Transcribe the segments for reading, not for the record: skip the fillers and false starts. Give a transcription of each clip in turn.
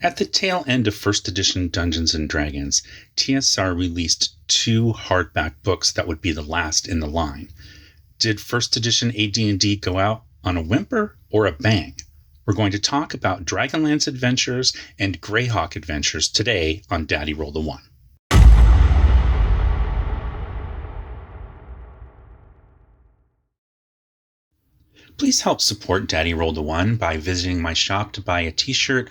At the tail end of first edition Dungeons & Dragons, TSR released 2 hardback books that would be the last in the line. Did first edition AD&D go out on a whimper or a bang? We're going to talk about Dragonlance Adventures and Greyhawk Adventures today on Daddy Roll the One. Please help support Daddy Roll the One by visiting my shop to buy a t-shirt,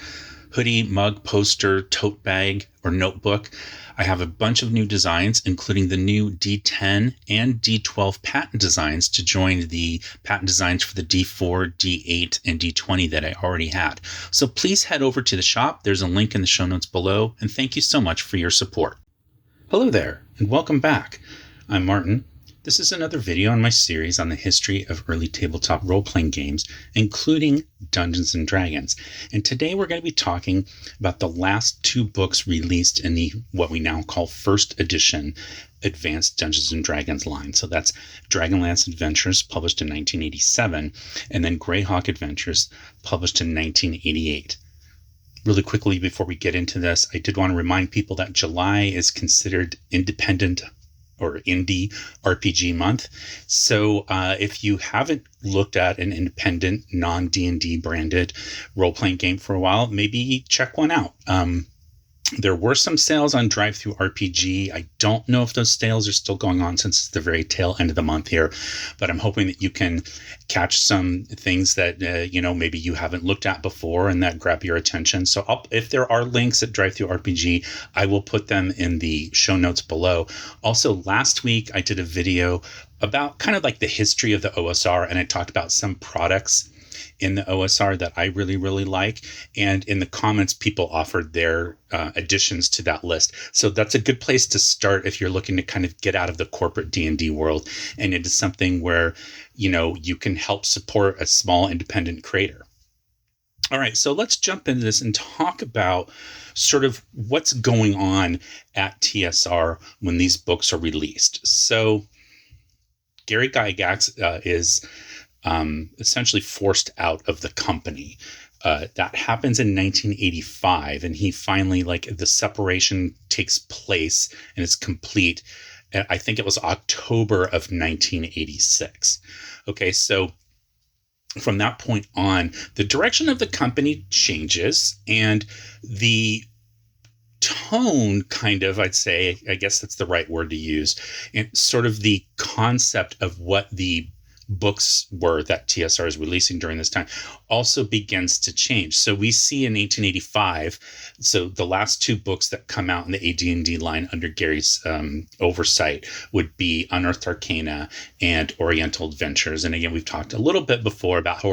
hoodie, mug, poster, tote bag, or notebook. I have a bunch of new designs, including the new D10 and D12 patent designs to join the patent designs for the D4, D8, and D20 that I already had. So please head over to the shop. There's a link in the show notes below, and thank you so much for your support. Hello there, and welcome back. I'm Martin. This is another video in my series on the history of early tabletop role-playing games, including Dungeons & Dragons. And today we're going to be talking about the last 2 books released in the what we now call first edition Advanced Dungeons & Dragons line. So that's Dragonlance Adventures, published in 1987, and then Greyhawk Adventures, published in 1988. Really quickly, before we get into this, I did want to remind people that July is considered independent or indie RPG month. So if you haven't looked at an independent, non-D&D branded role-playing game for a while, maybe check one out. There were some sales on Drive-Thru RPG. I don't know if those sales are still going on since it's the very tail end of the month here, but I'm hoping that you can catch some things that, maybe you haven't looked at before and that grab your attention. So if there are links at Drive-Thru RPG, I will put them in the show notes below. Also, last week I did a video about kind of like the history of the OSR, and I talked about some products in the OSR that I really, really like. And in the comments, people offered their additions to that list. So that's a good place to start if you're looking to kind of get out of the corporate D&D world and into something where, you can help support a small independent creator. All right, so let's jump into this and talk about sort of what's going on at TSR when these books are released. So Gary Gygax is essentially forced out of the company. That happens in 1985, and he finally, the separation takes place and it's complete. I think it was October of 1986. Okay, so from that point on, the direction of the company changes, and the tone I'd say, I guess that's the right word to use, and sort of the concept of what the books were that TSR is releasing during this time also begins to change. So we see in 1885, so the last 2 books that come out in the AD&D line under Gary's oversight would be Unearthed Arcana and Oriental Adventures. And again, we've talked a little bit before about how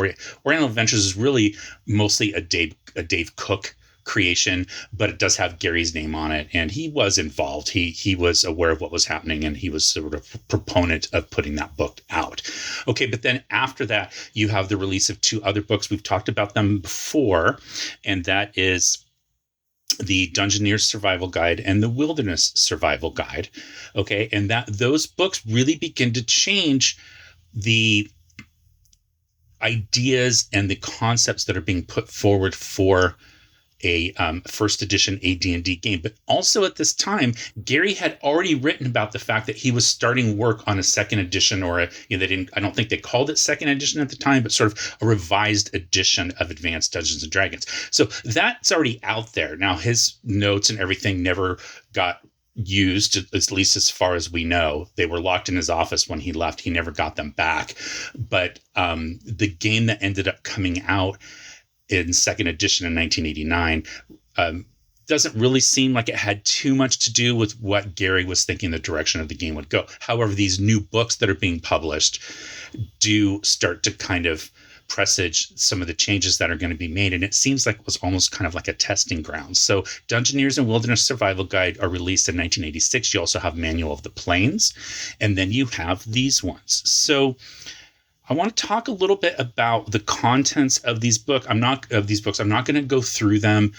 Oriental Adventures is really mostly a Dave Cook creation, but it does have Gary's name on it, and he was involved. He was aware of what was happening, and he was sort of a proponent of putting that book out. Okay, but then after that, you have the release of 2 other books. We've talked about them before, and that is the Dungeoneer's Survival Guide and the Wilderness Survival Guide. Okay, and those books really begin to change the ideas and the concepts that are being put forward for a first edition AD&D game. But also at this time, Gary had already written about the fact that he was starting work on a second edition, or I don't think they called it second edition at the time, but sort of a revised edition of Advanced Dungeons & Dragons. So that's already out there. Now, his notes and everything never got used, at least as far as we know. They were locked in his office when he left. He never got them back. But the game that ended up coming out in second edition in 1989, doesn't really seem like it had too much to do with what Gary was thinking the direction of the game would go. However, these new books that are being published do start to kind of presage some of the changes that are going to be made, and it seems like it was almost kind of like a testing ground. So Dungeoneers and Wilderness Survival Guide are released in 1986. You also have Manual of the Plains, and then you have these ones. So I want to talk a little bit about the contents of these books. I'm not going to go through them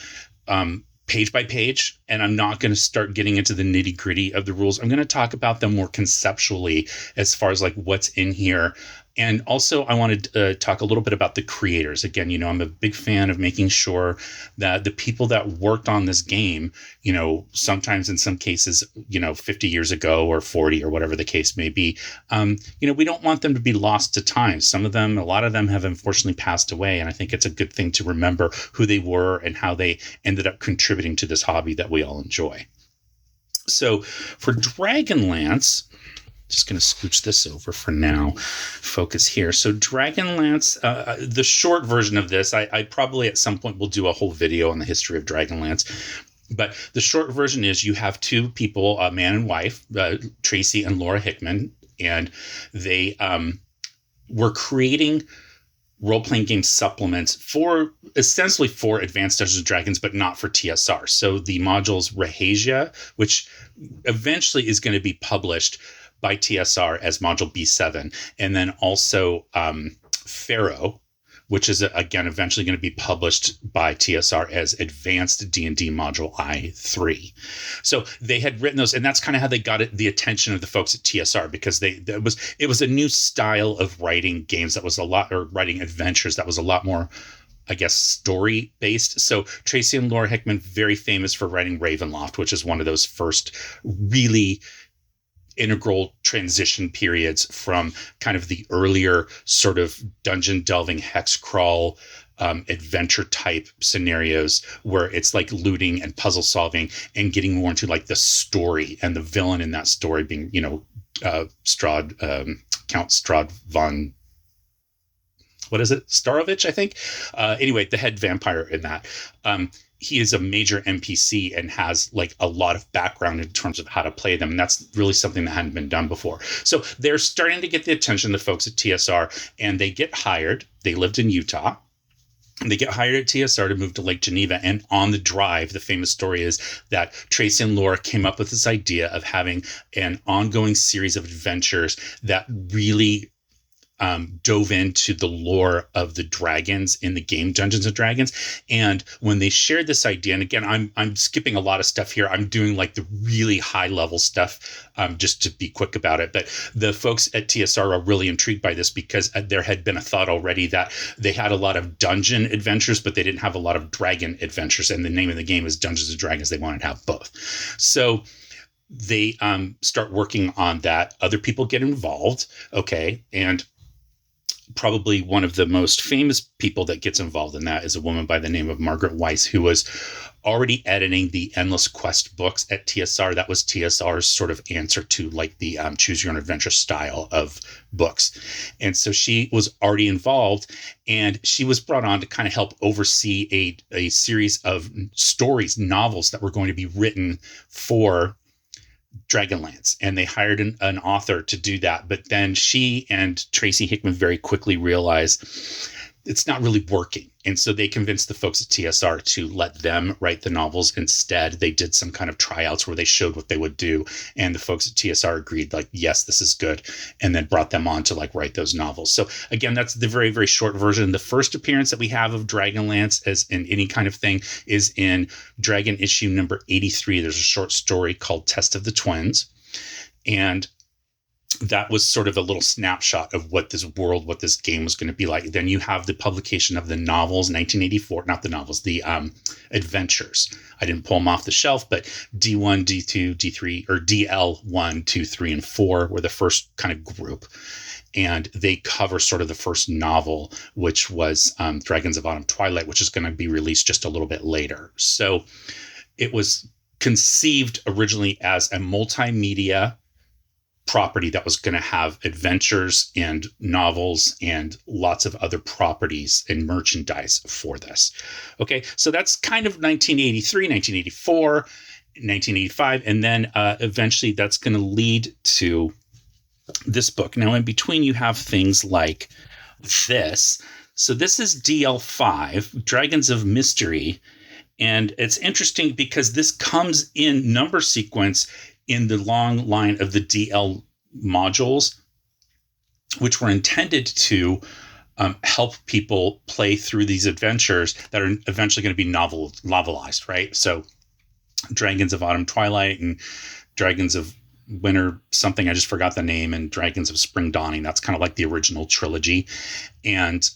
page by page, and I'm not going to start getting into the nitty-gritty of the rules. I'm going to talk about them more conceptually as far as like what's in here And also, I wanted to talk a little bit about the creators. Again, I'm a big fan of making sure that the people that worked on this game, sometimes in some cases, 50 years ago or 40 or whatever the case may be, we don't want them to be lost to time. A lot of them have unfortunately passed away. And I think it's a good thing to remember who they were and how they ended up contributing to this hobby that we all enjoy. So for Dragonlance, just going to scooch this over for now. Focus here. So Dragonlance, the short version of this, I probably at some point will do a whole video on the history of Dragonlance. But the short version is you have two people, a man and wife, Tracy and Laura Hickman, and they were creating role-playing game supplements essentially for Advanced Dungeons and Dragons, but not for TSR. So the modules Rahasia, which eventually is going to be published by TSR as module B7, and then also Pharaoh, which is again eventually going to be published by TSR as Advanced D&D module I3. So they had written those, and that's kind of how they got the attention of the folks at TSR, because it was a new style of writing games that was writing adventures that was a lot more, I guess, story based. So Tracy and Laura Hickman, very famous for writing Ravenloft, which is one of those first really integral transition periods from kind of the earlier sort of dungeon delving hex crawl adventure type scenarios where it's like looting and puzzle solving and getting more into like the story and the villain in that story being, Count Strahd von, what is it? Starovich, I think. Anyway, the head vampire in that. He is a major NPC and has like a lot of background in terms of how to play them. And that's really something that hadn't been done before. So they're starting to get the attention of the folks at TSR, and they get hired. They lived in Utah. And they get hired at TSR to move to Lake Geneva. And on the drive, the famous story is that Tracy and Laura came up with this idea of having an ongoing series of adventures that really dove into the lore of the dragons in the game Dungeons and Dragons. And when they shared this idea, and again, I'm skipping a lot of stuff here. I'm doing like the really high level stuff just to be quick about it. But the folks at TSR are really intrigued by this because there had been a thought already that they had a lot of dungeon adventures, but they didn't have a lot of dragon adventures. And the name of the game is Dungeons and Dragons. They wanted to have both. So they start working on that. Other people get involved. Okay. And probably one of the most famous people that gets involved in that is a woman by the name of Margaret Weiss, who was already editing the Endless Quest books at TSR. That was TSR's sort of answer to like the choose your own adventure style of books. And so she was already involved, and she was brought on to kind of help oversee a series of stories, novels that were going to be written for Dragonlance, and they hired an author to do that. But then she and Tracy Hickman very quickly realized it's not really working. And so they convinced the folks at TSR to let them write the novels instead. They did some kind of tryouts where they showed what they would do. And the folks at TSR agreed, like, yes, this is good. And then brought them on to like write those novels. So again, that's the very, very short version. The first appearance that we have of Dragonlance as in any kind of thing is in Dragon issue number 83. There's a short story called Test of the Twins. And that was sort of a little snapshot of what this game was going to be like. Then you have the publication of the novels, 1984, not the novels, the adventures. I didn't pull them off the shelf, but D1, D2, D3, or DL1, 2, 3, and 4 were the first kind of group. And they cover sort of the first novel, which was Dragons of Autumn Twilight, which is going to be released just a little bit later. So it was conceived originally as a multimedia property that was going to have adventures and novels and lots of other properties and merchandise for this. Okay, so that's kind of 1983, 1984, 1985, and then eventually that's going to lead to this book. Now, in between, you have things like this. So this is DL5, Dragons of Mystery, and it's interesting because this comes in number sequence in the long line of the DL modules, which were intended to help people play through these adventures that are eventually going to be novelized, right? So Dragons of Autumn Twilight and Dragons of Winter something, I just forgot the name, and Dragons of Spring Dawning. That's kind of like the original trilogy. And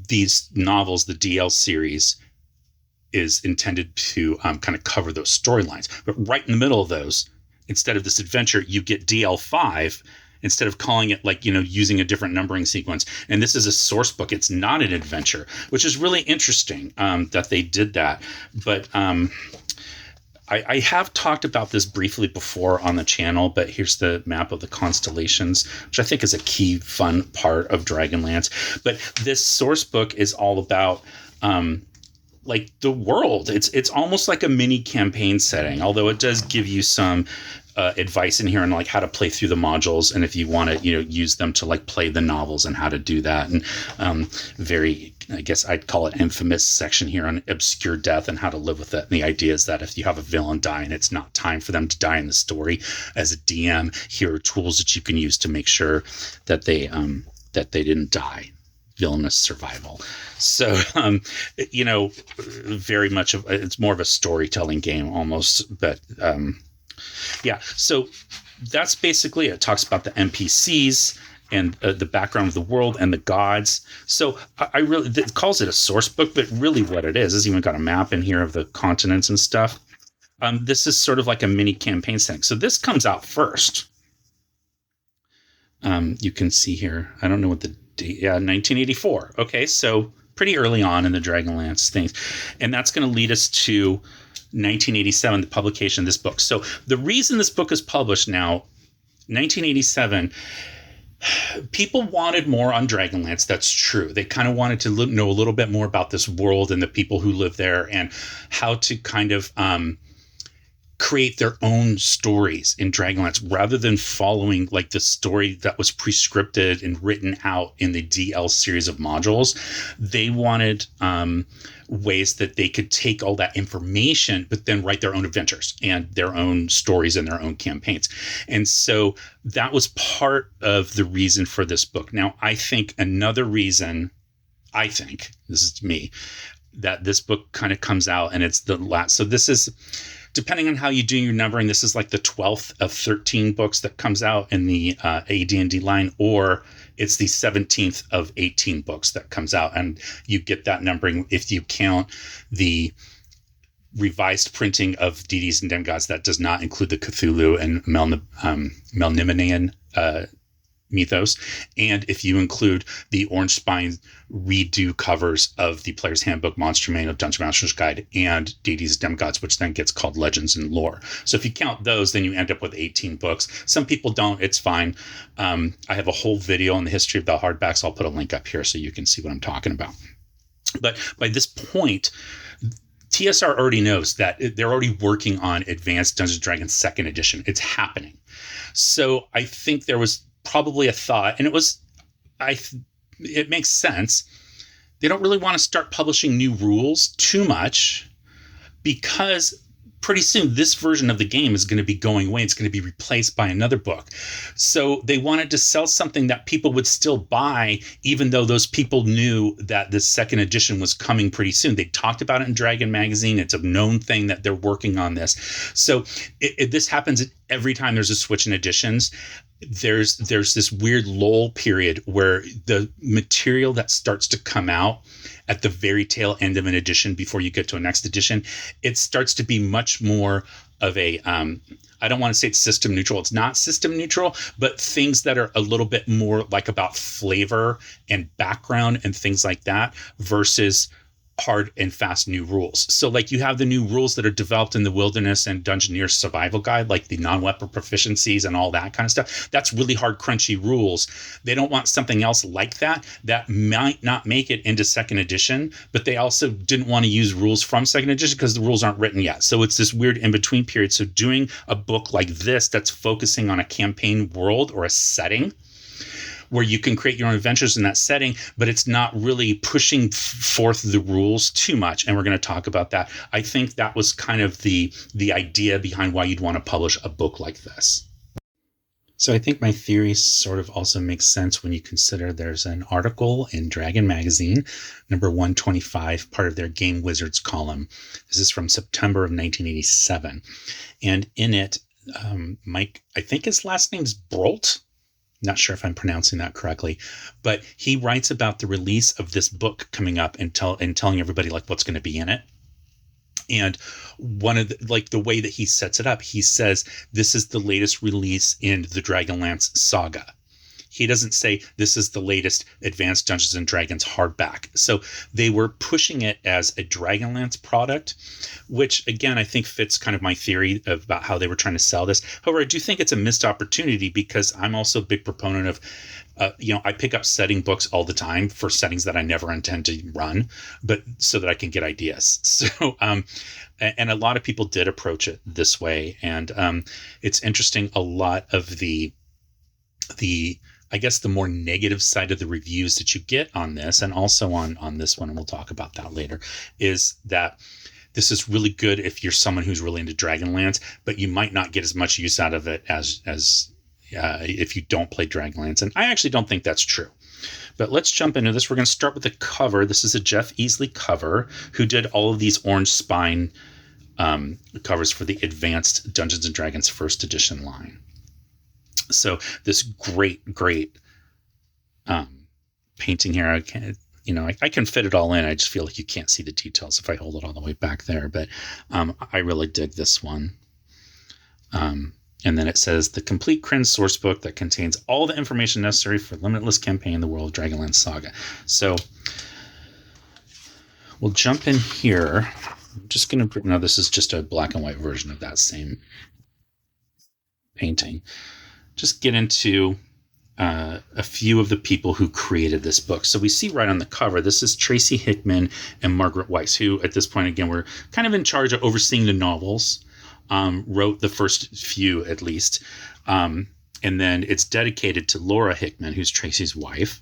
these novels, the DL series, is intended to kind of cover those storylines. But right in the middle of those, instead of this adventure, you get DL5, instead of calling it like, using a different numbering sequence. And this is a source book. It's not an adventure, which is really interesting that they did that. But I have talked about this briefly before on the channel, but here's the map of the constellations, which I think is a key fun part of Dragonlance. But this source book is all about like the world. It's almost like a mini campaign setting, although it does give you some advice in here on like how to play through the modules, and if you want to use them to like play the novels and how to do that. And very, I guess I'd call it infamous section here on obscure death and how to live with it. And the idea is that if you have a villain die and it's not time for them to die in the story, as a DM, here are tools that you can use to make sure that they didn't die. Villainous survival. So, very much it's more of a storytelling game almost, but yeah. So that's basically it. It talks about the NPCs and the background of the world and the gods. So I really, it calls it a source book, but really what it is even got a map in here of the continents and stuff. This is sort of like a mini campaign setting. So this comes out first. You can see here, I don't know what the date, 1984. Okay, so pretty early on in the Dragonlance things. And that's going to lead us to 1987, the publication of this book. So the reason this book is published now, 1987, people wanted more on Dragonlance. That's true. They kind of wanted to know a little bit more about this world and the people who live there and how to kind of create their own stories in Dragonlance rather than following like the story that was prescripted and written out in the DL series of modules. They wanted ways that they could take all that information, but then write their own adventures and their own stories and their own campaigns. And so that was part of the reason for this book. Now, I think another reason, this is me, that this book kind of comes out and it's the last. So this is, depending on how you do your numbering, this is like the 12th of 13 books that comes out in the AD&D line, or it's the 17th of 18 books that comes out. And you get that numbering if you count the revised printing of Deities and Demigods. That does not include the Cthulhu and Melnimonian mythos. And if you include the Orange Spine redo covers of the Player's Handbook, Monster Manual, Dungeon Master's Guide, and Deities and Demigods, which then gets called Legends and Lore. So if you count those, then you end up with 18 books. Some people don't. It's fine. I have a whole video on the history of the hardbacks. I'll put a link up here so you can see what I'm talking about. But by this point, TSR already knows that they're already working on Advanced Dungeons & Dragons 2nd edition. It's happening. So I think there was probably a thought, and it makes sense. They don't really want to start publishing new rules too much because pretty soon this version of the game is going to be going away. It's going to be replaced by another book. So they wanted to sell something that people would still buy, even though those people knew that this 2nd edition was coming pretty soon. They talked about it in Dragon Magazine. It's a known thing that they're working on this. So this happens every time there's a switch in editions. There's this weird lull period where the material that starts to come out at the very tail end of an edition before you get to a next edition, it starts to be much more of a, I don't want to say it's system neutral. It's not system neutral, but things that are a little bit more like about flavor and background and things like that versus hard and fast new rules. So like you have the new rules that are developed in the Wilderness and Dungeoneer Survival Guide, like the non-weapon proficiencies and all that kind of stuff. That's really hard, crunchy rules. They don't want something else like that might not make it into 2nd edition, but they also didn't want to use rules from 2nd edition because the rules aren't written yet. So it's this weird in-between period. So doing a book like this that's focusing on a campaign world or a setting where you can create your own adventures in that setting, but it's not really pushing forth the rules too much. And we're going to talk about that. I think that was kind of the idea behind why you'd want to publish a book like this. So I think my theory sort of also makes sense when you consider there's an article in Dragon Magazine, number 125, part of their Game Wizards column. This is from September of 1987. And in it, Mike, I think his last name's Brolt. Not sure if I'm pronouncing that correctly, but he writes about the release of this book coming up and telling everybody like what's going to be in it. And one of the way that he sets it up, he says, this is the latest release in the Dragonlance saga. He doesn't say this is the latest Advanced Dungeons and Dragons hardback. So they were pushing it as a Dragonlance product, which again, I think fits kind of my theory about how they were trying to sell this. However, I do think it's a missed opportunity because I'm also a big proponent of I pick up setting books all the time for settings that I never intend to run, but so that I can get ideas. So, and a lot of people did approach it this way. And it's interesting. A lot of the I guess the more negative side of the reviews that you get on this, and also on this one, and we'll talk about that later, is that this is really good if you're someone who's really into Dragonlance, but you might not get as much use out of it as if you don't play Dragonlance. And I actually don't think that's true. But let's jump into this. We're going to start with the cover. This is a Jeff Easley cover, who did all of these orange spine covers for the Advanced Dungeons and Dragons First Edition line. So this great painting here. I can fit it all in. I just feel like you can't see the details if I hold it all the way back there. But I really dig this one. And then it says the complete Kryn source book that contains all the information necessary for limitless campaign in the world of Dragonlance Saga. So we'll jump in here. I'm just going to, no, this is just a black and white version of that same painting. Just get into a few of the people who created this book. So we see right on the cover, this is Tracy Hickman and Margaret Weiss, who at this point, again, were kind of in charge of overseeing the novels, wrote the first few at least. And then it's dedicated to Laura Hickman, who's Tracy's wife.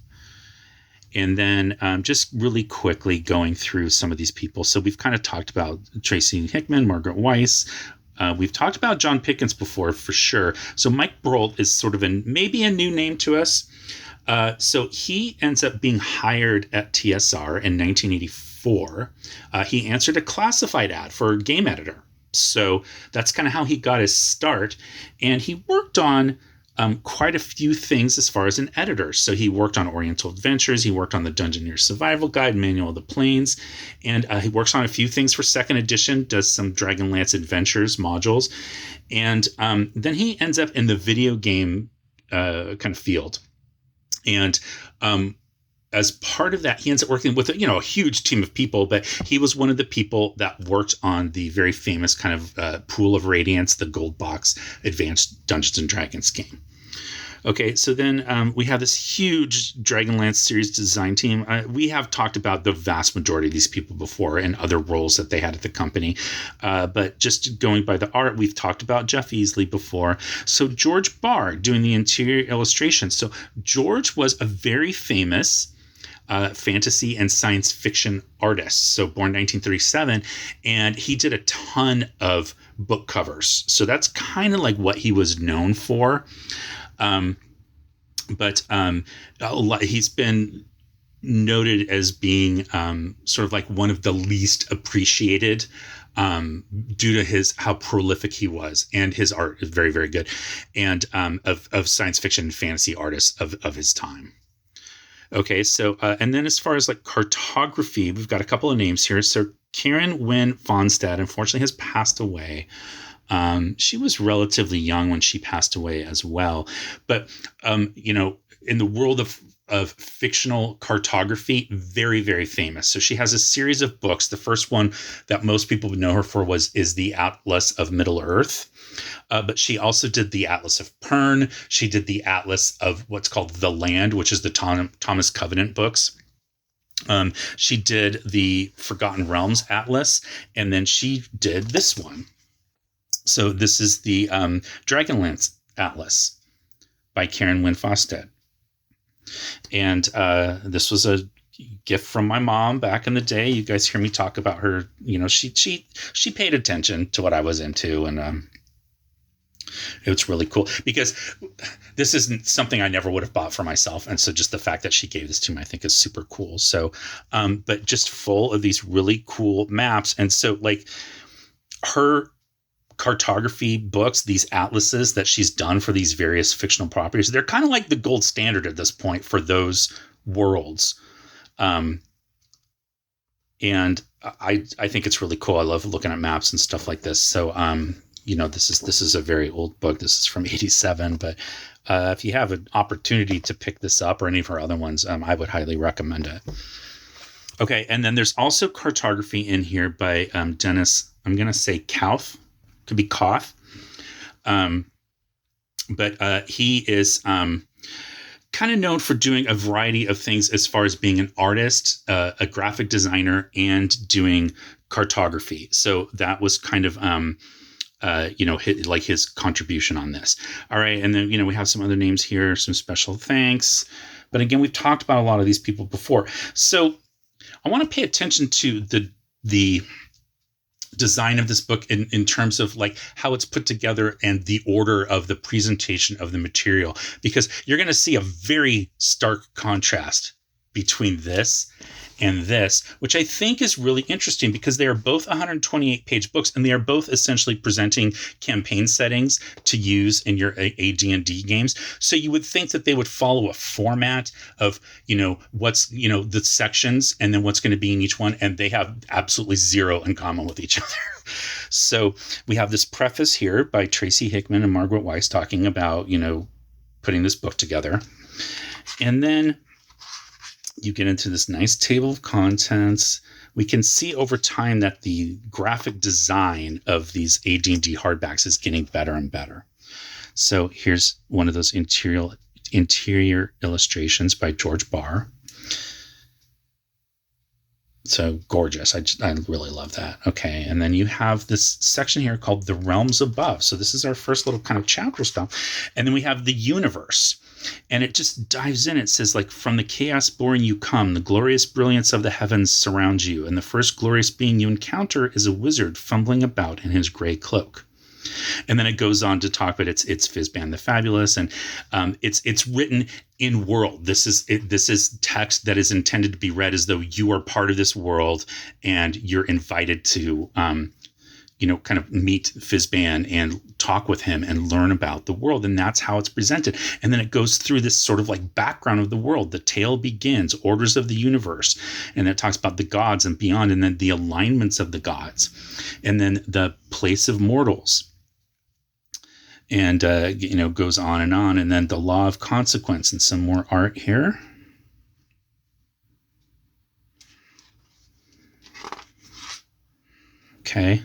And then just really quickly going through some of these people. So we've kind of talked about Tracy Hickman, Margaret Weiss. We've talked about John Pickens before, for sure. So Mike Brolt is sort of maybe a new name to us. So he ends up being hired at TSR in 1984. He answered a classified ad for a game editor. So that's kind of how he got his start. And he worked on quite a few things as far as an editor. So he worked on Oriental Adventures. He worked on the Dungeoneer Survival Guide, Manual of the Plains. And he works on a few things for second edition, does some Dragonlance Adventures modules. And then he ends up in the video game kind of field. And as part of that, he ends up working with a huge team of people, but he was one of the people that worked on the very famous kind of Pool of Radiance, the gold box Advanced Dungeons and Dragons game. Okay, so then we have this huge Dragonlance series design team. We have talked about the vast majority of these people before and other roles that they had at the company. But just going by the art, we've talked about Jeff Easley before. So George Barr doing the interior illustrations. So George was a very famous fantasy and science fiction artist. So born 1937, and he did a ton of book covers. So that's kind of like what he was known for. But he's been noted as being sort of like one of the least appreciated due to how prolific he was, and his art is very, very good, and of science fiction and fantasy artists of his time. Okay, so and then as far as like cartography, we've got a couple of names here. So Karen Wynne Fonstad, unfortunately, has passed away. She was relatively young when she passed away as well. But, in the world of fictional cartography, very, very famous. So she has a series of books. The first one that most people would know her for is the Atlas of Middle-earth. But she also did the Atlas of Pern. She did the Atlas of what's called The Land, which is the Thomas Covenant books. She did the Forgotten Realms Atlas, and then she did this one. So this is the Dragonlance Atlas by Karen Wynne Fonstad. And this was a gift from my mom back in the day. You guys hear me talk about her. She paid attention to what I was into, and It's really cool because this isn't something I never would have bought for myself. And so just the fact that she gave this to me, I think is super cool. So, but just full of these really cool maps. And so like her cartography books, these atlases that she's done for these various fictional properties, they're kind of like the gold standard at this point for those worlds. And I think it's really cool. I love looking at maps and stuff like this. So, this is a very old book. This is from 87, but if you have an opportunity to pick this up or any of her other ones, I would highly recommend it. Okay, and then there's also cartography in here by Dennis, I'm going to say Kauff, could be Koff. But he is kind of known for doing a variety of things as far as being an artist, a graphic designer, and doing cartography. So that was kind of his contribution on this. All right. And then, we have some other names here, some special thanks. But again, we've talked about a lot of these people before. So I want to pay attention to the design of this book in terms of like how it's put together and the order of the presentation of the material, because you're going to see a very stark contrast between this and this, which I think is really interesting because they are both 128-page books and they are both essentially presenting campaign settings to use in your AD&D games. So you would think that they would follow a format of, what's, the sections and then what's going to be in each one. And they have absolutely zero in common with each other. So we have this preface here by Tracy Hickman and Margaret Weiss talking about, putting this book together. And then you get into this nice table of contents. We can see over time that the graphic design of these AD&D hardbacks is getting better and better. So here's one of those interior illustrations by George Barr. So gorgeous. I really love that. Okay. And then you have this section here called The Realms Above. So this is our first little kind of chapter stuff. And then we have the universe. And it just dives in. It says, like, from the chaos born you come, the glorious brilliance of the heavens surrounds you. And the first glorious being you encounter is a wizard fumbling about in his gray cloak. And then it goes on to talk about it's Fizban the Fabulous, and it's written in world. This is text that is intended to be read as though you are part of this world and you're invited to kind of meet Fizban and talk with him and learn about the world. And that's how it's presented. And then it goes through this sort of like background of the world. The tale begins, orders of the universe. And it talks about the gods and beyond, and then the alignments of the gods. And then the place of mortals. And, goes on. And then the law of consequence and some more art here. Okay.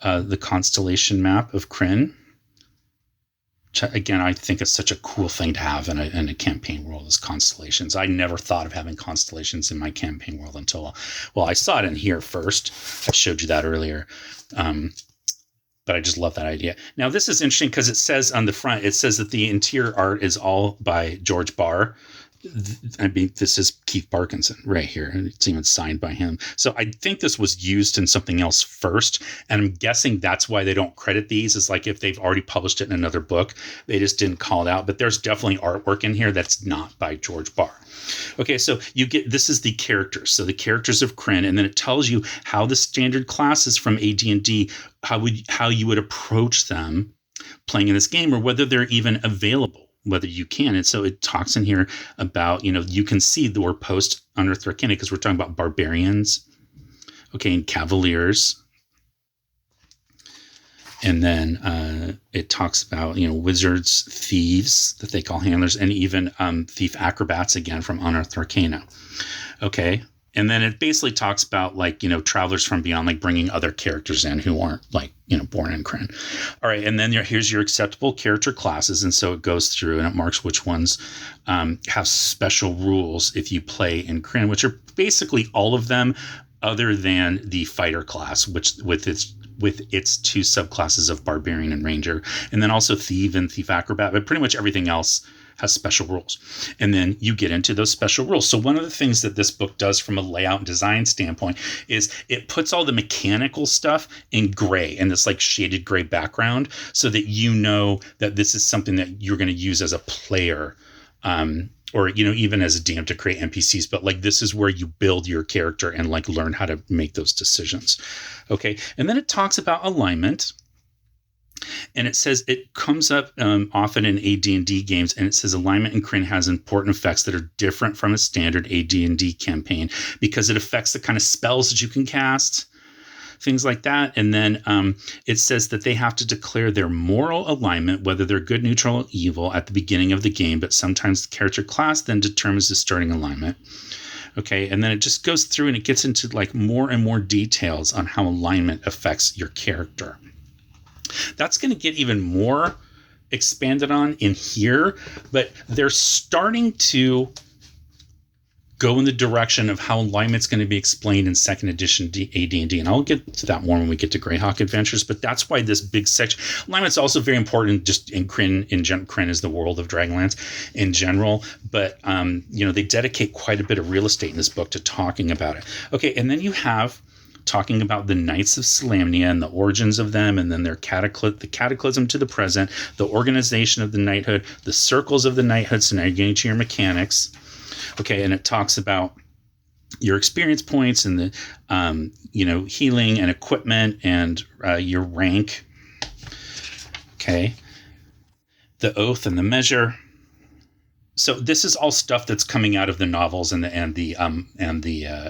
The constellation map of Kryn. Which, again, I think it's such a cool thing to have in a campaign world is constellations. I never thought of having constellations in my campaign world until, I saw it in here first. I showed you that earlier. But I just love that idea. Now, this is interesting because it says on the front, it says that the interior art is all by George Barr. I mean, this is Keith Parkinson right here. And it's even signed by him. So I think this was used in something else first. And I'm guessing that's why they don't credit these. It's like if they've already published it in another book, they just didn't call it out. But there's definitely artwork in here that's not by George Barr. Okay, so this is the characters. So the characters of Kryn, and then it tells you how the standard classes from AD&D, how you would approach them playing in this game, or whether they're even available, whether you can. And so it talks in here about, you can see the word post unearthed arcana because we're talking about barbarians, okay, and cavaliers. And then it talks about, wizards, thieves that they call handlers, and even thief acrobats, again, from Unearthed Arcana. Okay. And then it basically talks about, travelers from beyond, like bringing other characters in who aren't, born in Kryn. All right. And then here's your acceptable character classes. And so it goes through and it marks which ones have special rules if you play in Kryn, which are basically all of them other than the fighter class, which with its two subclasses of barbarian and ranger, and then also thief and thief acrobat, but pretty much everything else has special rules. And then you get into those special rules. So one of the things that this book does from a layout and design standpoint is it puts all the mechanical stuff in gray, and this like shaded gray background, so that you know that this is something that you're going to use as a player, or, you know, even as a DM to create NPCs, but like this is where you build your character and like learn how to make those decisions. Okay. And then it talks about alignment. And it says it comes up often in AD&D games, and it says alignment in Krynn has important effects that are different from a standard AD&D campaign because it affects the kind of spells that you can cast, things like that. And then it says that they have to declare their moral alignment, whether they're good, neutral, or evil, at the beginning of the game, but sometimes the character class then determines the starting alignment. Okay, and then it just goes through and it gets into like more and more details on how alignment affects your character. That's going to get even more expanded on in here, but they're starting to go in the direction of how alignment's going to be explained in second edition AD&D, and I'll get to that more when we get to Greyhawk Adventures. But that's why this big section, alignment's also very important just in Krynn. Krynn is the world of Dragonlance in general, but you know, they dedicate quite a bit of real estate in this book to talking about it. Okay, and then you have talking about the Knights of Solamnia and the origins of them, and then their the cataclysm to the present, the organization of the knighthood, the circles of the knighthood. So now you're getting to your mechanics. Okay, and it talks about your experience points and the, you know, healing and equipment and your rank. Okay, the oath and the measure. So this is all stuff that's coming out of the novels and the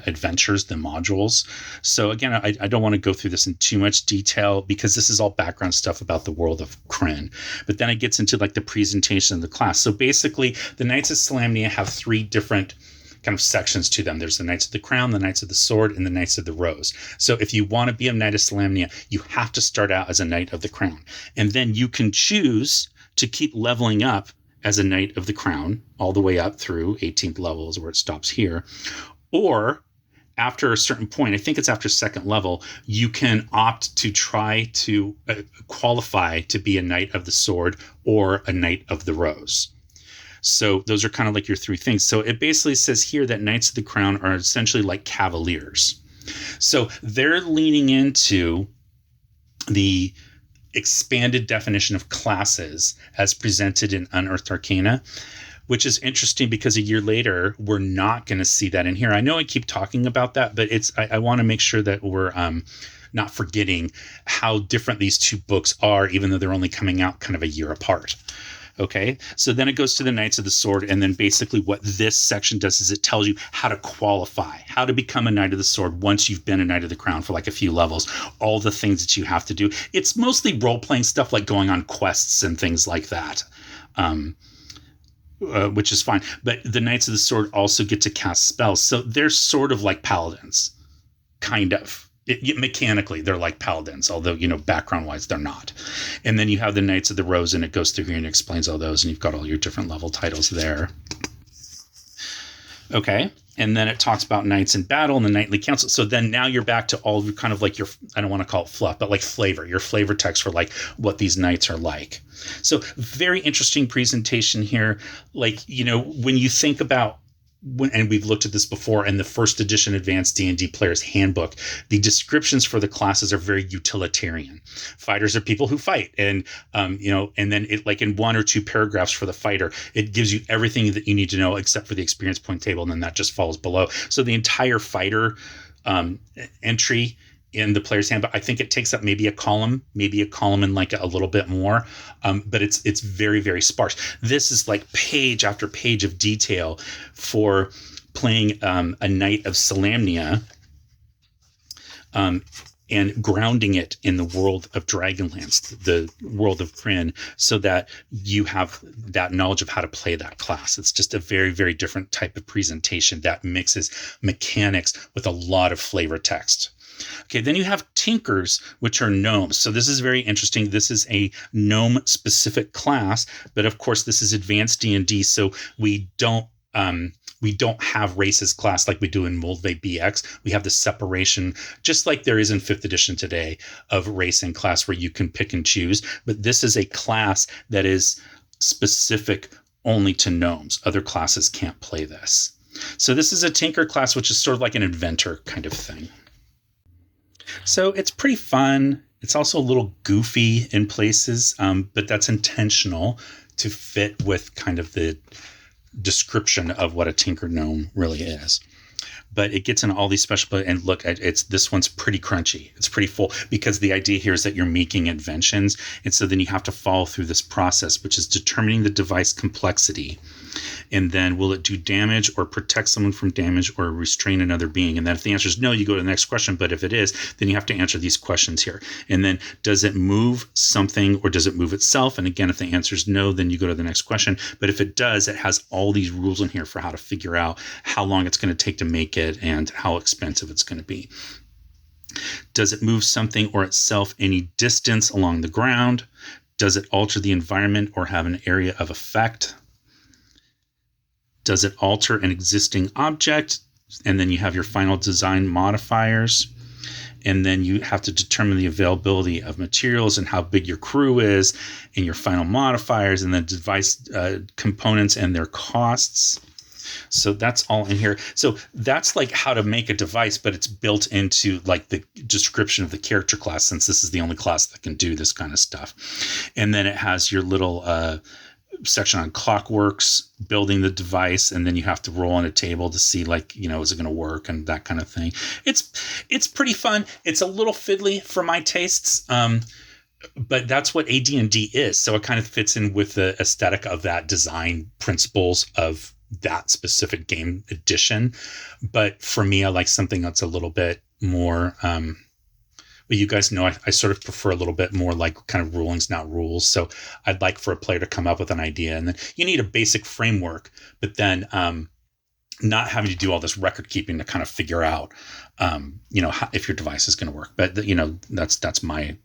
adventures, the modules. So again, I don't want to go through this in too much detail because this is all background stuff about the world of Krynn. But then it gets into like the presentation of the class. So basically, the Knights of Solamnia have three different kind of sections to them. There's the Knights of the Crown, the Knights of the Sword, and the Knights of the Rose. So if you want to be a Knight of Solamnia, you have to start out as a Knight of the Crown. And then you can choose to keep leveling up as a Knight of the Crown all the way up through 18th levels where it stops here. Or after a certain point, I think it's after second level, you can opt to try to qualify to be a Knight of the Sword or a Knight of the Rose. So those are kind of like your three things. So it basically says here that Knights of the Crown are essentially like cavaliers. So they're leaning into the expanded definition of classes as presented in Unearthed Arcana, which is interesting because a year later, we're not going to see that in here. I know I keep talking about that, but I want to make sure that we're not forgetting how different these two books are, even though they're only coming out kind of a year apart. Okay, so then it goes to the Knights of the Sword, and then basically what this section does is it tells you how to qualify, how to become a Knight of the Sword once you've been a Knight of the Crown for like a few levels, all the things that you have to do. It's mostly role-playing stuff like going on quests and things like that, which is fine. But the Knights of the Sword also get to cast spells, so they're sort of like paladins, kind of. Mechanically, they're like paladins, although, you know, background-wise, they're not. And then you have the Knights of the Rose, and it goes through here and explains all those, and you've got all your different level titles there. Okay, and then it talks about knights in battle and the knightly council. So then now you're back to all your kind of like your, I don't want to call it fluff, but like flavor, your flavor text for like what these knights are like. So very interesting presentation here. Like, you know, when you think about, and we've looked at this before in the first edition Advanced D&D Player's Handbook, the descriptions for the classes are very utilitarian. Fighters are people who fight, and you know, and then it, like in one or two paragraphs for the fighter, it gives you everything that you need to know except for the experience point table, and then that just follows below. So the entire fighter entry in the Player's Handbook, I think it takes up maybe a column and like a little bit more, but it's very, very sparse. This is like page after page of detail for playing a Knight of Solamnia, and grounding it in the world of Dragonlance, the world of Krynn, so that you have that knowledge of how to play that class. It's just a very, very different type of presentation that mixes mechanics with a lot of flavor text. Okay, then you have Tinkers, which are gnomes. So this is very interesting. This is a gnome-specific class, but of course this is Advanced D&D, so we don't have races class like we do in Moldvay BX. We have the separation, just like there is in 5th edition today, of race and class where you can pick and choose. But this is a class that is specific only to gnomes. Other classes can't play this. So this is a tinker class, which is sort of like an inventor kind of thing. So it's pretty fun. It's also a little goofy in places, but that's intentional to fit with kind of the description of what a tinker gnome really is. But it gets into all these special, and look, this one's pretty crunchy. It's pretty full, because the idea here is that you're making inventions. And so then you have to follow through this process, which is determining the device complexity. And then will it do damage or protect someone from damage or restrain another being? And then if the answer is no, you go to the next question. But if it is, then you have to answer these questions here. And then does it move something or does it move itself? And again, if the answer is no, then you go to the next question. But if it does, it has all these rules in here for how to figure out how long it's going to take to make it and how expensive it's going to be. Does it move something or itself any distance along the ground? Does it alter the environment or have an area of effect? Does it alter an existing object? And then you have your final design modifiers. And then you have to determine the availability of materials and how big your crew is and your final modifiers and the device components and their costs. So that's all in here. So that's like how to make a device, but it's built into like the description of the character class, since this is the only class that can do this kind of stuff. And then it has your little section on clockworks, building the device, and then you have to roll on a table to see, like, is it going to work and that kind of thing. It's pretty fun. It's a little fiddly for my tastes, but that's what AD&D is. So it kind of fits in with the aesthetic of that design principles of that specific game edition. But for me, I like something that's a little bit more but you guys know I sort of prefer a little bit more like kind of rulings, not rules. So I'd like for a player to come up with an idea, and then you need a basic framework, but then not having to do all this record keeping to kind of figure out, if your device is going to work. But that's my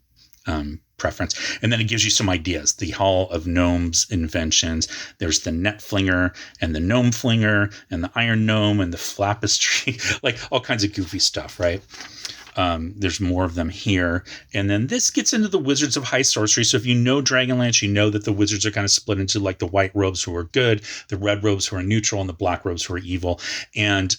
preference. And then it gives you some ideas. The Hall of Gnomes inventions. There's the net flinger and the gnome flinger and the iron gnome and the flappistry, like all kinds of goofy stuff, right? There's more of them here. And then this gets into the Wizards of High Sorcery. So if you know Dragonlance, you know that the wizards are kind of split into like the white robes who are good, the red robes who are neutral, and the black robes who are evil. And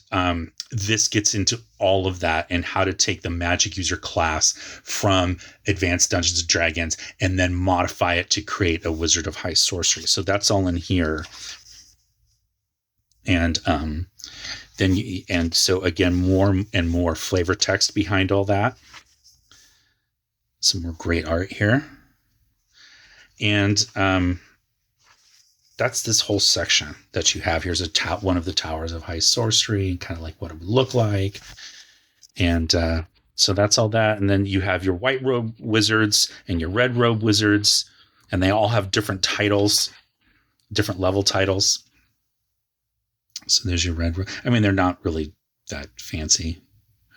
this gets into all of that and how to take the magic user class from Advanced Dungeons and Dragons and then modify it to create a Wizard of High Sorcery. So that's all in here. And so again, more and more flavor text behind all that. Some more great art here. And that's this whole section that you have. Here's one of the Towers of High Sorcery, and kind of like what it would look like. And so that's all that. And then you have your white robe wizards and your red robe wizards, and they all have different titles, different level titles. So there's your red robe. I mean, they're not really that fancy.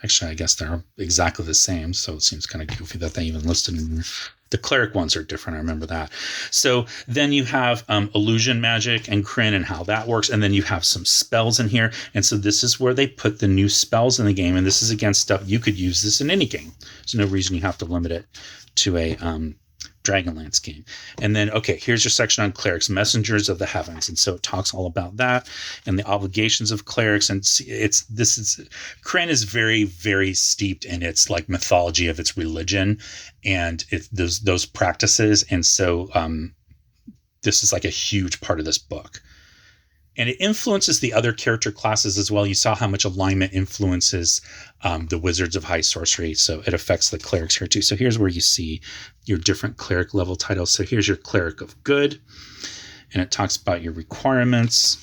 Actually, I guess they're exactly the same. So it seems kind of goofy that they even listed in here. The cleric ones are different. I remember that. So then you have illusion magic and Kryn and how that works. And then you have some spells in here. And so this is where they put the new spells in the game. And this is, again, stuff you could use this in any game. There's no reason you have to limit it to a Dragonlance game. And then, okay, here's your section on clerics, messengers of the heavens. And so it talks all about that and the obligations of clerics. And Kryn is very, very steeped in its like mythology of its religion and those practices. And so this is like a huge part of this book. And it influences the other character classes as well. You saw how much alignment influences the Wizards of High Sorcery. So it affects the clerics here too. So here's where you see your different cleric level titles. So here's your Cleric of Good. And it talks about your requirements.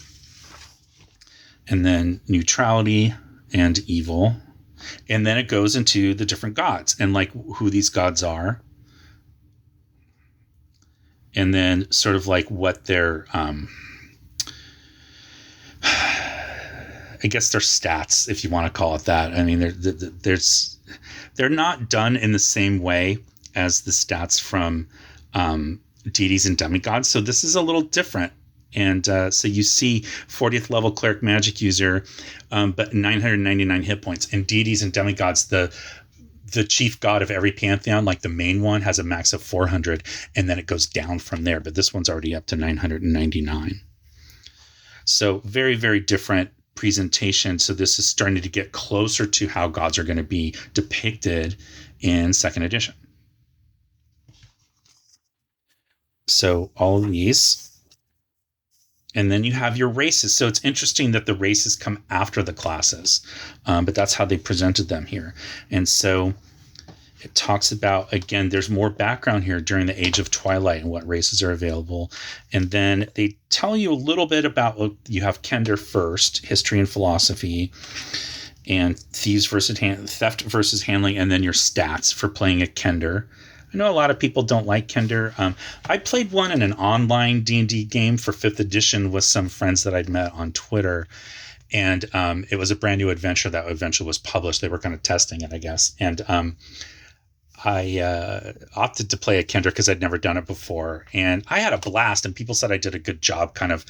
And then neutrality and evil. And then it goes into the different gods and like who these gods are. And then sort of like what their... I guess they're stats, if you want to call it that. I mean, they're not done in the same way as the stats from deities and demigods. So this is a little different. And so you see 40th level cleric magic user, but 999 hit points. And deities and demigods, the chief god of every pantheon, like the main one, has a max of 400, and then it goes down from there. But this one's already up to 999. So very, very different presentation. So this is starting to get closer to how gods are going to be depicted in second edition. So all of these. And then you have your races. So it's interesting that the races come after the classes, but that's how they presented them here. And so it talks about, again, there's more background here during the Age of Twilight and what races are available. And then they tell you a little bit about, you have Kender first, history and philosophy, and theft versus handling, and then your stats for playing a Kender. I know a lot of people don't like Kender. I played one in an online D&D game for 5th edition with some friends that I'd met on Twitter. And it was a brand new adventure that eventually was published. They were kind of testing it, I guess. And I opted to play a Kender because I'd never done it before. And I had a blast, and people said I did a good job kind of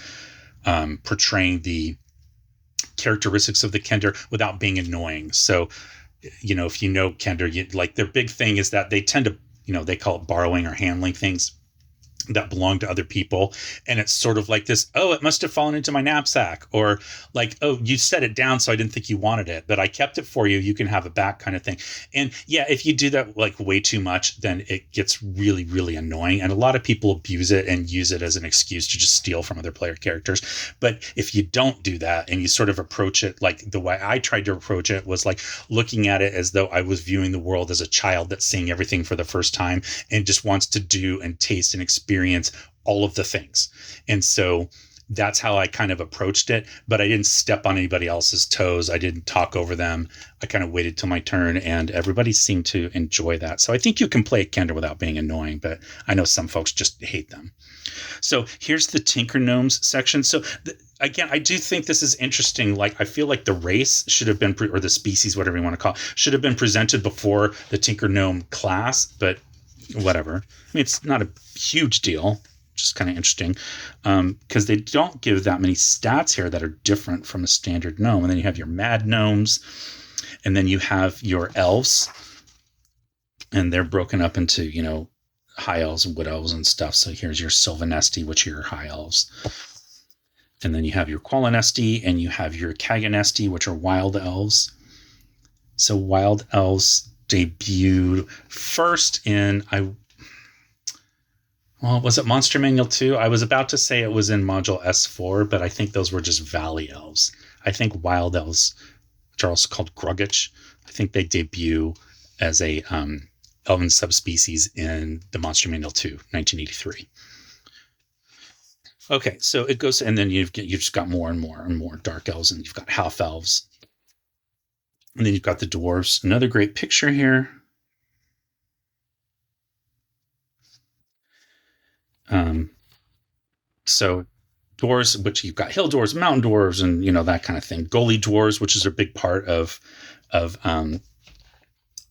portraying the characteristics of the Kender without being annoying. So, if you know Kender, like their big thing is that they tend to, they call it borrowing or handling things that belong to other people. And it's sort of like this, oh, it must have fallen into my knapsack, or like, oh, you set it down, so I didn't think you wanted it, but I kept it for you. You can have it back, kind of thing. And yeah, if you do that like way too much, then it gets really, really annoying. And a lot of people abuse it and use it as an excuse to just steal from other player characters. But if you don't do that and you sort of approach it like the way I tried to approach it, was like looking at it as though I was viewing the world as a child that's seeing everything for the first time and just wants to do and taste and experience all of the things. And so that's how I kind of approached it, but I didn't step on anybody else's toes. I didn't talk over them. I kind of waited till my turn, and everybody seemed to enjoy that. So I think you can play Kender without being annoying, but I know some folks just hate them. So here's the Tinker Gnomes section. So again, I do think this is interesting. Like, I feel like the race should have been, or the species, whatever you want to call it, should have been presented before the Tinker Gnome class, but whatever. I mean, it's not a huge deal, just kind of interesting, because they don't give that many stats here that are different from a standard gnome. And then you have your mad gnomes, and then you have your elves, and they're broken up into, high elves and wood elves and stuff. So here's your Sylvanesti, which are your high elves. And then you have your Qualinesti, and you have your Kaganesti, which are wild elves. So wild elves debuted first in, was it Monster Manual 2? I was about to say it was in Module S4, but I think those were just Valley Elves. I think Wild Elves, which are also called Grugich, I think they debut as a elven subspecies in the Monster Manual 2, 1983. Okay, so it goes, and then you've just got more and more and more Dark Elves, and you've got Half Elves. And then you've got the dwarves. Another great picture here. So dwarves, which you've got hill dwarves, mountain dwarves, and that kind of thing. Gully dwarves, which is a big part of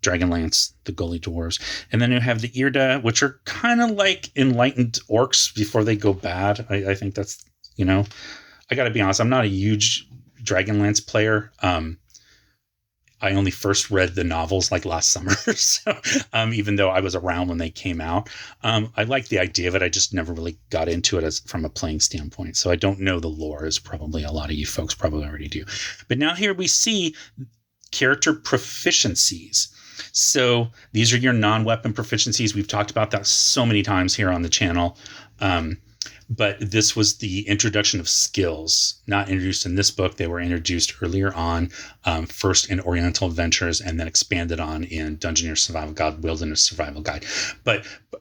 Dragonlance, the Gully dwarves. And then you have the Irda, which are kind of like enlightened orcs before they go bad. I think that's, I got to be honest, I'm not a huge Dragonlance player. I only first read the novels like last summer, so even though I was around when they came out, I liked the idea of it. I just never really got into it from a playing standpoint. So I don't know the lore, as probably a lot of you folks probably already do. But now here we see character proficiencies. So these are your non-weapon proficiencies. We've talked about that so many times here on the channel. But this was the introduction of skills, not introduced in this book. They were introduced earlier on, first in Oriental Adventures, and then expanded on in Dungeoneer Survival Guide, Wilderness Survival Guide.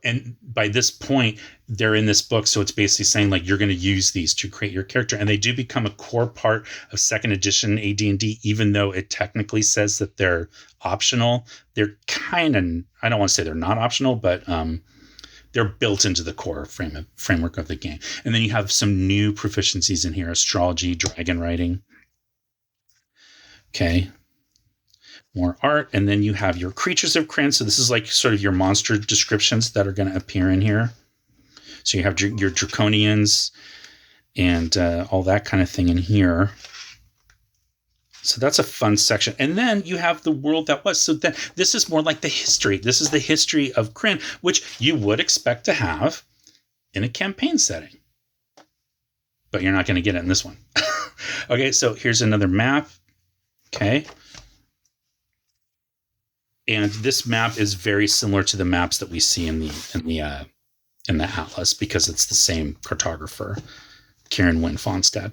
And by this point, they're in this book, so it's basically saying, like, you're going to use these to create your character, and they do become a core part of second edition AD&D, even though it technically says that they're optional. They're kind of, I don't want to say they're not optional, but they're built into the core framework of the game. And then you have some new proficiencies in here: astrology, dragon writing. Okay. More art. And then you have your creatures of Krynn. So this is like sort of your monster descriptions that are going to appear in here. So you have your draconians and all that kind of thing in here. So that's a fun section. And then you have the world that was. So then this is more like the history. This is the history of Krynn, which you would expect to have in a campaign setting. but you're not going to get it in this one. Okay, so here's another map. Okay. And this map is very similar to the maps that we see in the atlas, because it's the same cartographer, Kieran Wynn Fonstad.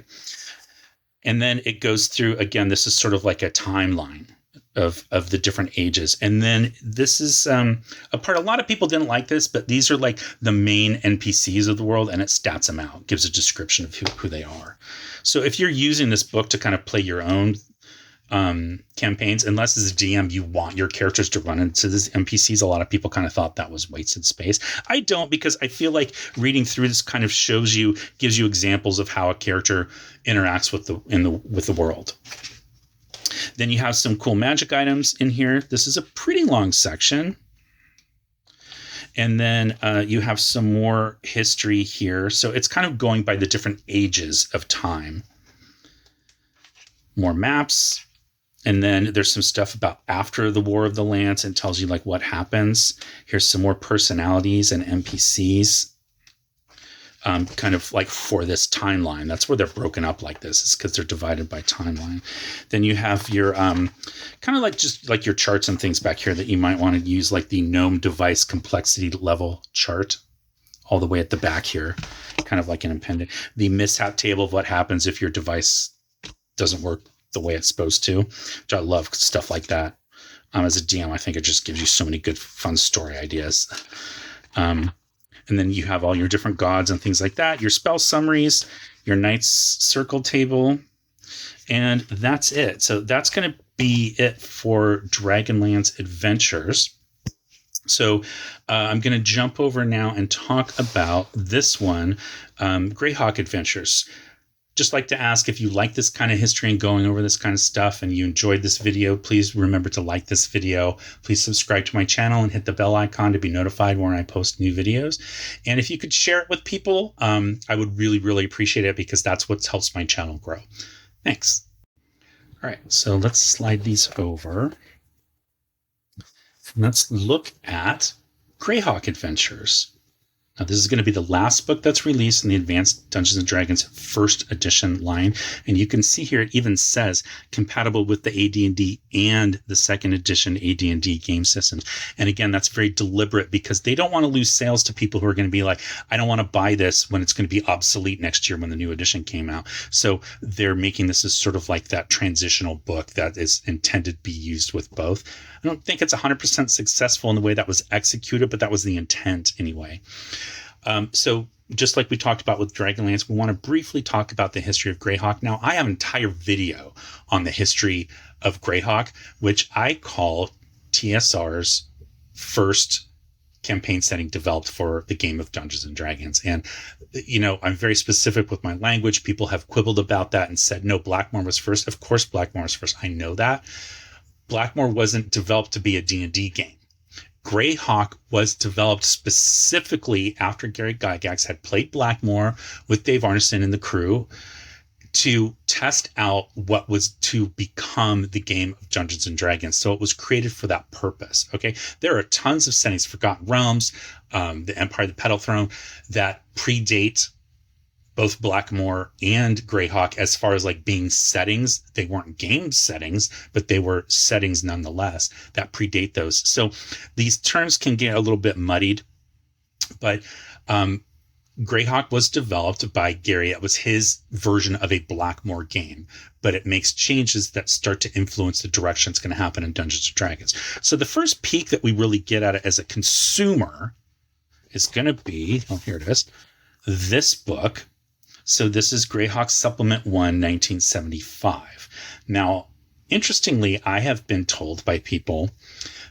And then it goes through, again, this is sort of like a timeline of the different ages. And then this is a part, a lot of people didn't like this, but these are like the main NPCs of the world, and it stats them out, gives a description of who they are. So if you're using this book to kind of play your own campaigns, unless as a DM you want your characters to run into these NPCs, a lot of people kind of thought that was wasted space. I don't, because I feel like reading through this kind of gives you examples of how a character interacts with the world. Then you have some cool magic items in here. This is a pretty long section. And then you have some more history here. So it's kind of going by the different ages of time. More maps. And then there's some stuff about after the War of the Lance, and tells you like what happens. Here's some more personalities and NPCs. Kind of like for this timeline. That's where they're broken up like this, is because they're divided by timeline. Then you have your kind of like just like your charts and things back here that you might want to use, like the GNOME device complexity level chart all the way at the back here, kind of like an appendix. The mishap table of what happens if your device doesn't work the way it's supposed to, which I love stuff like that. As a DM, I think it just gives you so many good, fun story ideas. And then you have all your different gods and things like that, your spell summaries, your Knight's Circle table, and that's it. So that's going to be it for Dragonlance Adventures. So I'm going to jump over now and talk about this one, Greyhawk Adventures. Just like to ask, if you like this kind of history and going over this kind of stuff and you enjoyed this video, please remember to like this video. Please subscribe to my channel and hit the bell icon to be notified when I post new videos. And if you could share it with people, I would really, really appreciate it, because that's what helps my channel grow. Thanks. All right, so let's slide these over. Let's look at Greyhawk Adventures. Now, this is going to be the last book that's released in the Advanced Dungeons & Dragons first edition line. And you can see here, it even says compatible with the AD&D and the second edition AD&D game systems. And again, that's very deliberate, because they don't want to lose sales to people who are going to be like, I don't want to buy this when it's going to be obsolete next year when the new edition came out. So they're making this as sort of like that transitional book that is intended to be used with both. I don't think it's 100% successful in the way that was executed, but that was the intent anyway. So just like we talked about with Dragonlance, we want to briefly talk about the history of Greyhawk. Now, I have an entire video on the history of Greyhawk, which I call TSR's first campaign setting developed for the game of Dungeons and Dragons. And, you know, I'm very specific with my language. People have quibbled about that and said, no, Blackmore was first. Of course, Blackmore was first. I know that. Blackmore wasn't developed to be a D&D game. Greyhawk was developed specifically after Gary Gygax had played Blackmore with Dave Arneson and the crew to test out what was to become the game of Dungeons and Dragons. So it was created for that purpose. Okay, there are tons of settings, Forgotten Realms, the Empire of the Petal Throne, that predate both Blackmore and Greyhawk as far as like being settings. They weren't game settings, but they were settings nonetheless that predate those. So these terms can get a little bit muddied, but Greyhawk was developed by Gary. It was his version of a Blackmore game, but it makes changes that start to influence the direction it's going to happen in Dungeons and Dragons. So the first peek that we really get at it as a consumer is going to be, oh, here it is, this book. So this is Greyhawk Supplement 1, 1975. Now, interestingly, I have been told by people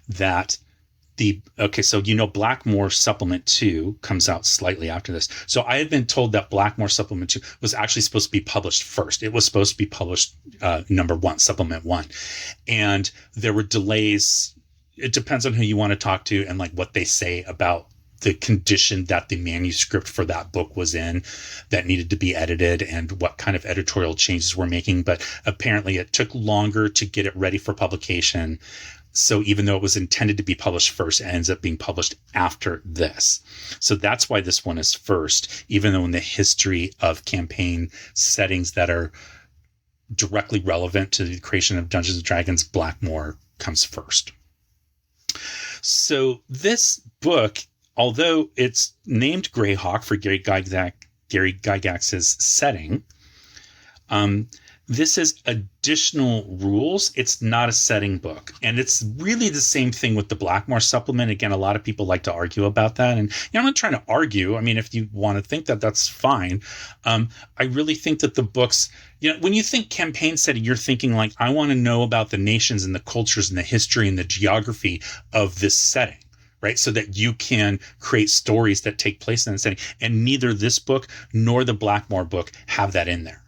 that so you know Blackmore Supplement 2 comes out slightly after this. So I have been told that Blackmore Supplement 2 was actually supposed to be published first. It was supposed to be published number 1, Supplement 1. And there were delays. It depends on who you want to talk to and like what they say about the condition that the manuscript for that book was in that needed to be edited and what kind of editorial changes we're making. But apparently it took longer to get it ready for publication. So even though it was intended to be published first, it ends up being published after this. So that's why this one is first, even though in the history of campaign settings that are directly relevant to the creation of Dungeons and Dragons, Blackmoor comes first. So this book, although it's named Greyhawk for Gary Gygax's setting, this is additional rules. It's not a setting book. And it's really the same thing with the Blackmoor supplement. Again, a lot of people like to argue about that. And I'm not trying to argue. I mean, if you want to think that, that's fine. I really think that the books, when you think campaign setting, you're thinking like, I want to know about the nations and the cultures and the history and the geography of this setting. Right? So that you can create stories that take place in that setting. And neither this book nor the Blackmoor book have that in there.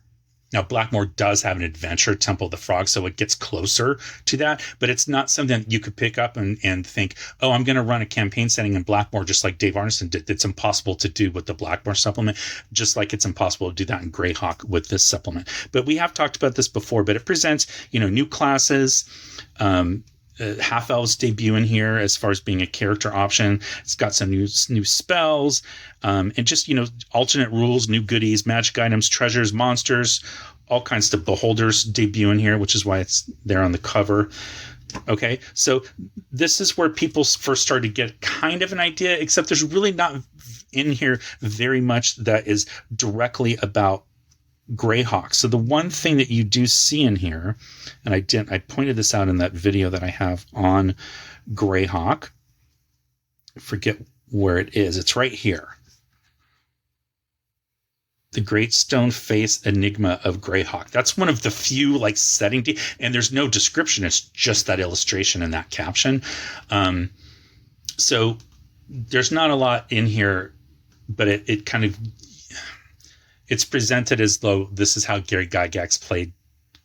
Now, Blackmoor does have an adventure, Temple of the Frog, so it gets closer to that, but it's not something that you could pick up and think, oh, I'm going to run a campaign setting in Blackmoor just like Dave Arneson did. It's impossible to do with the Blackmoor supplement, just like it's impossible to do that in Greyhawk with this supplement. But we have talked about this before, but it presents, new classes, half-elves debut in here as far as being a character option. It's got some new spells, and just, alternate rules, new goodies, magic items, treasures, monsters, all kinds of beholders debut in here, which is why it's there on the cover. Okay, so this is where people first started to get kind of an idea, except there's really not in here very much that is directly about Greyhawk. So the one thing that you do see in here, and I pointed this out in that video that I have on Greyhawk. I forget where it is. It's right here. The Great Stone Face Enigma of Greyhawk. That's one of the few setting, and there's no description. It's just that illustration and that caption. So there's not a lot in here, but it kind of, it's presented as though this is how Gary Gygax played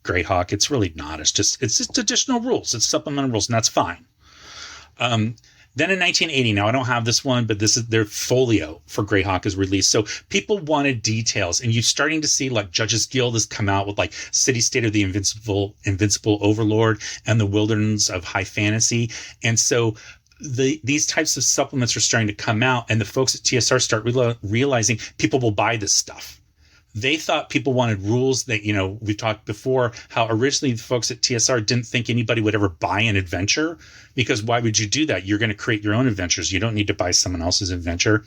Greyhawk. It's really not. It's just additional rules. It's supplemental rules, and that's fine. Then in 1980, now I don't have this one, but this is their folio for Greyhawk is released. So people wanted details, and you're starting to see Judges Guild has come out with City State of the Invincible Overlord and the Wilderness of High Fantasy. And so these types of supplements are starting to come out, and the folks at TSR start realizing people will buy this stuff. They thought people wanted rules that, we've talked before how originally the folks at TSR didn't think anybody would ever buy an adventure, because why would you do that? You're going to create your own adventures. You don't need to buy someone else's adventure.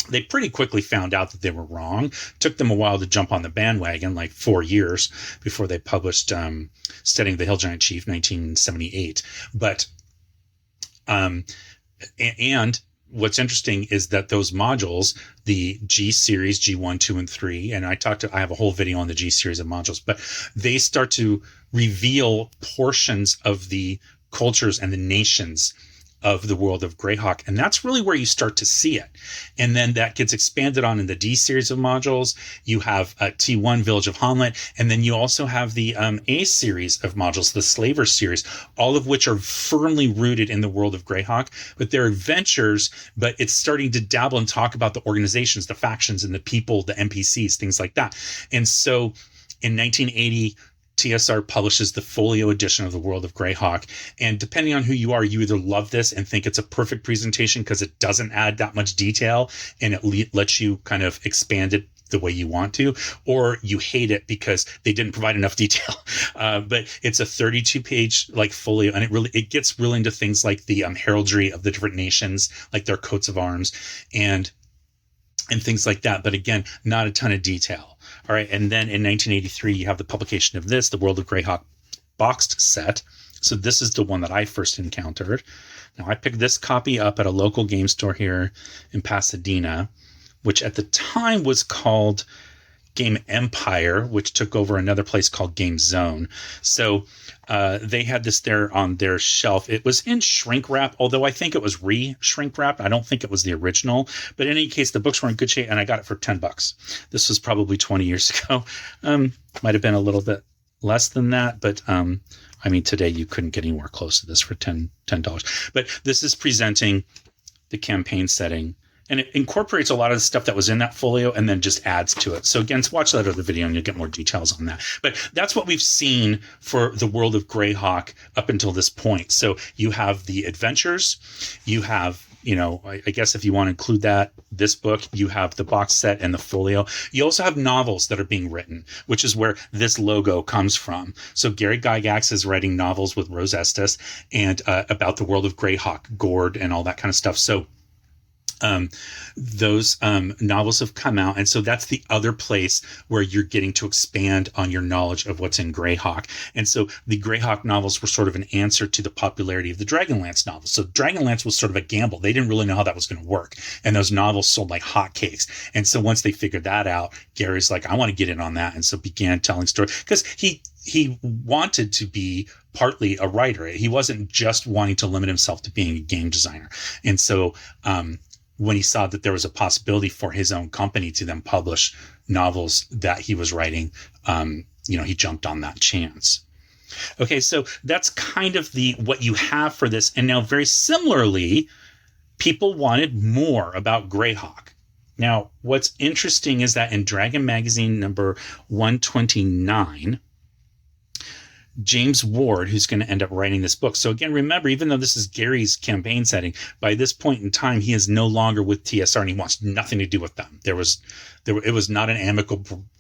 They pretty quickly found out that they were wrong. Took them a while to jump on the bandwagon, 4 years before they published Studying the Hill Giant Chief, 1978. But, and what's interesting is that those modules, the G series, G1, 2, and 3, and I have a whole video on the G series of modules, but they start to reveal portions of the cultures and the nations of the world of Greyhawk. And that's really where you start to see it. And then that gets expanded on in the D series of modules. You have T1, Village of Hamlet. And then you also have the A series of modules, the Slaver series, all of which are firmly rooted in the world of Greyhawk. But they're adventures, but it's starting to dabble and talk about the organizations, the factions, and the people, the NPCs, things like that. And so in 1980, TSR publishes the folio edition of the World of Greyhawk. And depending on who you are, you either love this and think it's a perfect presentation because it doesn't add that much detail and it lets you kind of expand it the way you want to, or you hate it because they didn't provide enough detail. But it's a 32-page folio, and it gets really into things like the heraldry of the different nations, like their coats of arms and things like that. But again, not a ton of detail. All right. And then in 1983, you have the publication of this, the World of Greyhawk boxed set. So this is the one that I first encountered. Now, I picked this copy up at a local game store here in Pasadena, which at the time was called Game Empire, which took over another place called Game Zone. So they had this there on their shelf. It was in shrink wrap, although I think it was shrink wrapped. I don't think it was the original. But in any case, the books were in good shape, and I got it for $10. This was probably 20 years ago. Might have been a little bit less than that, but today you couldn't get anywhere close to this for $10. But this is presenting the campaign setting and it incorporates a lot of the stuff that was in that folio and then just adds to it. So again, watch that other video and you'll get more details on that. But that's what we've seen for the world of Greyhawk up until this point. So you have the adventures, you have, I guess if you want to include this book, you have the box set and the folio. You also have novels that are being written, which is where this logo comes from. So Gary Gygax is writing novels with Rose Estes and about the world of Greyhawk, Gord, and all that kind of stuff. So those novels have come out, and so that's the other place where you're getting to expand on your knowledge of what's in Greyhawk. And so the Greyhawk novels were sort of an answer to the popularity of the Dragonlance novels. So Dragonlance was sort of a gamble. They didn't really know how that was going to work, and those novels sold like hotcakes. And so once they figured that out, Gary's like, I want to get in on that, and so began telling stories, because he wanted to be partly a writer. He wasn't just wanting to limit himself to being a game designer. And so when he saw that there was a possibility for his own company to then publish novels that he was writing, he jumped on that chance. Okay, so that's kind of what you have for this. And now, very similarly, people wanted more about Greyhawk. Now, what's interesting is that in Dragon Magazine number 129, James Ward, who's going to end up writing this book. So again, remember, even though this is Gary's campaign setting, by this point in time, he is no longer with TSR and he wants nothing to do with them. It was not an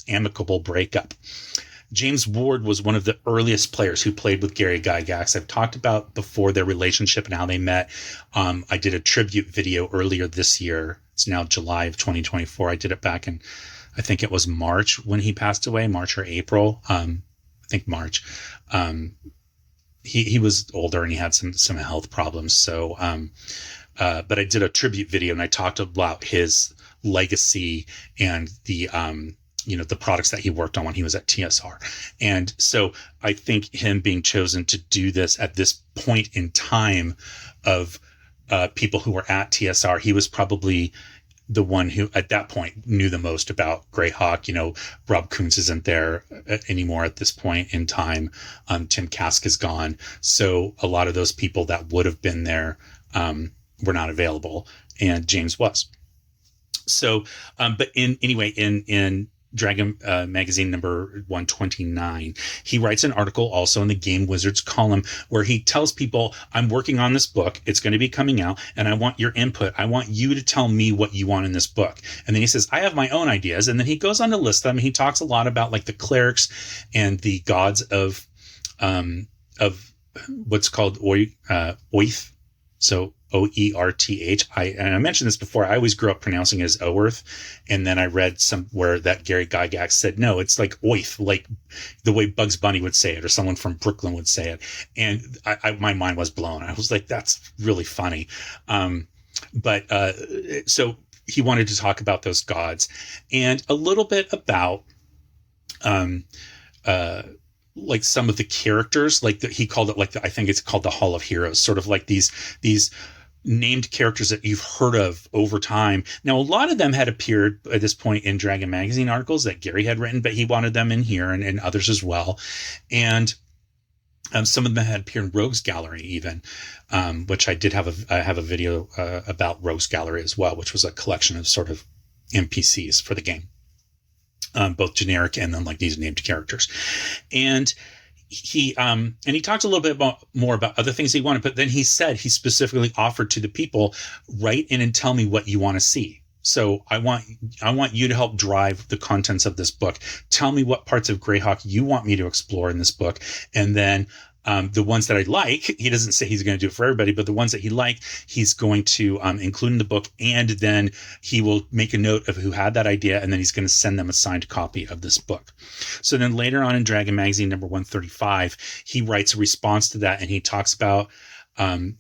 amicable breakup. James Ward was one of the earliest players who played with Gary Gygax. I've talked about before their relationship and how they met. I did a tribute video earlier this year. It's now July of 2024. I did it back in, I think it was March when he passed away, March or April. I think March. He was older and he had some health problems. So, but I did a tribute video and I talked about his legacy and the products that he worked on when he was at TSR. And so I think him being chosen to do this at this point in time of people who were at TSR, he was probably the one who at that point knew the most about Greyhawk. Rob Kuntz isn't there anymore at this point in time. Tim Kask is gone. So a lot of those people that would have been there were not available, and James was. So, but in Dragon Magazine number 129, he writes an article also in the Game Wizards column where he tells people, I'm working on this book. It's going to be coming out and I want your input. I want you to tell me what you want in this book. And then he says, I have my own ideas. And then he goes on to list them. And he talks a lot about like the clerics and the gods of what's called Oath. So Oerth. I mentioned this before. I always grew up pronouncing it as Oerth. And then I read somewhere that Gary Gygax said, no, it's like Oath, like the way Bugs Bunny would say it or someone from Brooklyn would say it. And my mind was blown. I was like, that's really funny. So he wanted to talk about those gods and a little bit about, like some of the characters, he called it I think it's called the Hall of Heroes, sort of like these named characters that you've heard of over time. Now, a lot of them had appeared at this point in Dragon Magazine articles that Gary had written, but he wanted them in here and others as well. And some of them had appeared in Rogues Gallery even, which I have a video about Rogues Gallery as well, which was a collection of sort of NPCs for the game. Both generic and then like these named characters. And he talked a little bit more about other things he wanted, but then he said he specifically offered to the people, write in and tell me what you want to see. So I want you to help drive the contents of this book. Tell me what parts of Greyhawk you want me to explore in this book. And then the ones that I like, he doesn't say he's going to do it for everybody, but the ones that he liked, he's going to include in the book. And then he will make a note of who had that idea. And then he's going to send them a signed copy of this book. So then later on in Dragon Magazine number 135, he writes a response to that. And he talks about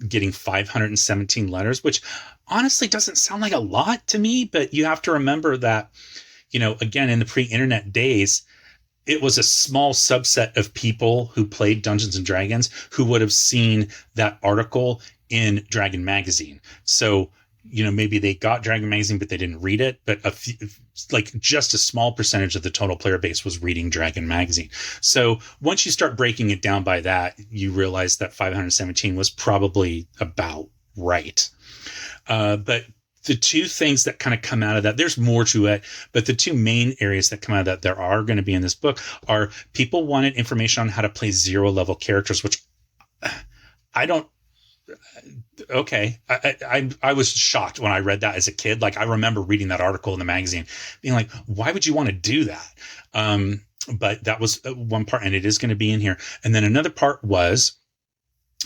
getting 517 letters, which honestly doesn't sound like a lot to me. But you have to remember that, again, in the pre-internet days, it was a small subset of people who played Dungeons and Dragons who would have seen that article in Dragon Magazine. So, maybe they got Dragon Magazine, but they didn't read it. But just a small percentage of the total player base was reading Dragon Magazine. So once you start breaking it down by that, you realize that 517 was probably about right. But the two things that kind of come out of that, there's more to it, but the two main areas that come out of that there are going to be in this book are people wanted information on how to play 0 level characters, which I don't. Okay. I was shocked when I read that as a kid. Like, I remember reading that article in the magazine being like, why would you want to do that? But that was one part, and it is going to be in here. And then another part was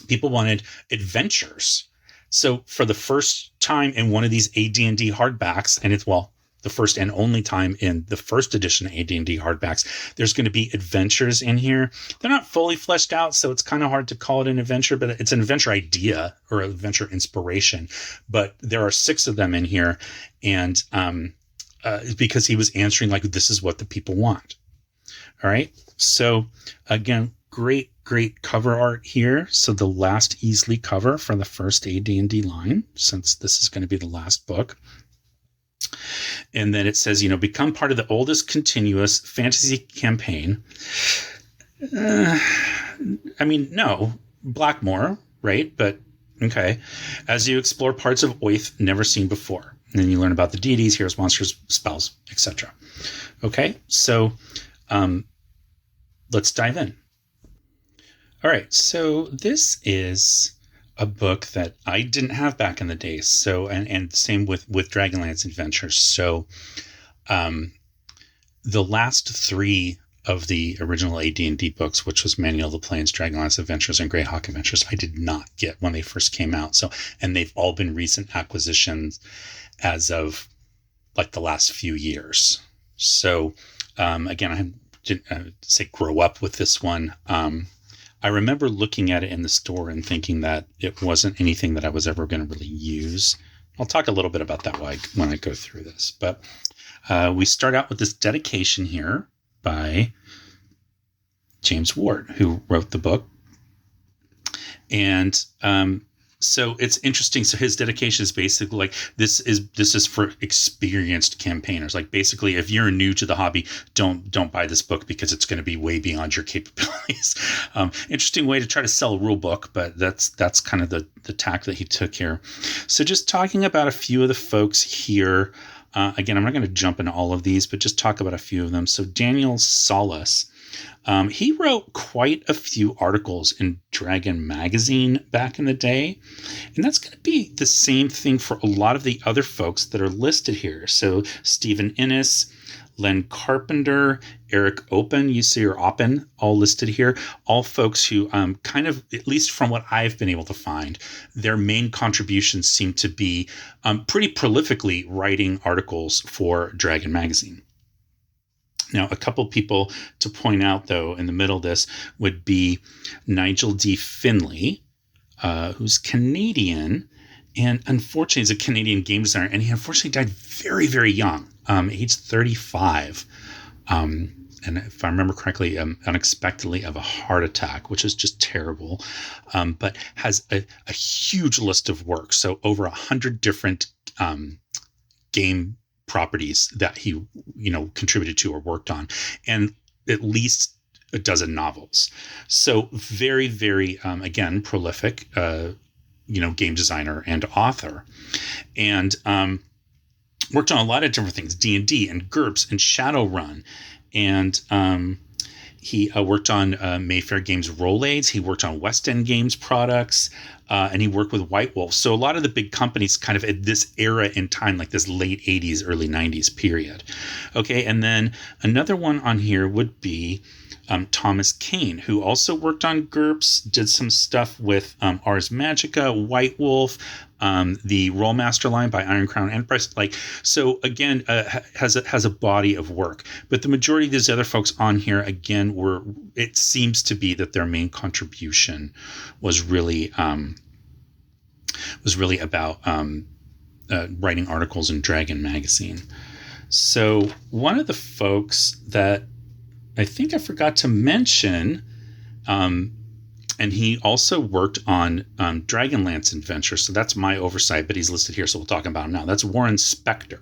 people wanted adventures. So for the first time in one of these AD&D hardbacks, and it's, well, the first and only time in the first edition AD&D hardbacks, there's going to be adventures in here. They're not fully fleshed out, so it's kind of hard to call it an adventure, but it's an adventure idea or adventure inspiration. But there are 6 of them in here, and because he was answering, like, this is what the people want. All right. So again, great cover art here. So the last Easley cover for the first AD&D line, since this is going to be the last book. And then it says, become part of the oldest continuous fantasy campaign. No, Blackmore, right? But okay. As you explore parts of Oath never seen before. And then you learn about the deities, heroes, monsters, spells, etc. Okay. So, let's dive in. All right. So this is a book that I didn't have back in the day. So, and same with Dragonlance Adventures. So, the last 3 of the original AD&D books, which was Manual of the Plains, Dragonlance Adventures, and Greyhawk Adventures, I did not get when they first came out. So, and they've all been recent acquisitions as of like the last few years. So, again, I didn't say grow up with this one. I remember looking at it in the store and thinking that it wasn't anything that I was ever going to really use. I'll talk a little bit about that when I go through this. But we start out with this dedication here by James Ward, who wrote the book. And so it's interesting. So his dedication is basically like, this is for experienced campaigners. Like, basically, if you're new to the hobby, don't buy this book because it's going to be way beyond your capabilities. Interesting way to try to sell a rule book, but that's kind of the tack that he took here. So just talking about a few of the folks here. Again, I'm not going to jump into all of these, but just talk about a few of them. So Daniel Salas. He wrote quite a few articles in Dragon Magazine back in the day, and that's going to be the same thing for a lot of the other folks that are listed here. So Stephen Innes, Len Carpenter, Eric Oppen, Oppen, all listed here. All folks who kind of, at least from what I've been able to find, their main contributions seem to be pretty prolifically writing articles for Dragon Magazine. Now, a couple people to point out, though, in the middle of this would be Nigel D. Finley, who's Canadian, and unfortunately is a Canadian game designer, and he unfortunately died very, very young, age 35. And if I remember correctly, unexpectedly of a heart attack, which is just terrible, but has a huge list of work. So over 100 different game properties that he, contributed to or worked on, and at least a dozen novels. So very, very, again, prolific, game designer and author, and worked on a lot of different things, D&D and GURPS and Shadowrun. And he worked on Mayfair Games Roll Aids. He worked on West End Games products, and he worked with White Wolf. So a lot of the big companies kind of at this era in time, like this late 80s, early 90s period. Okay, and then another one on here would be Thomas Kane, who also worked on GURPS, did some stuff with Ars Magica, White Wolf, the Rollmaster line by Iron Crown Enterprise. So again, has a body of work. But the majority of these other folks on here, again, it seems to be that their main contribution was really about writing articles in Dragon Magazine. So one of the folks that I think I forgot to mention, and he also worked on Dragonlance Adventures. So that's my oversight, but he's listed here, so we'll talk about him now. That's Warren Spector.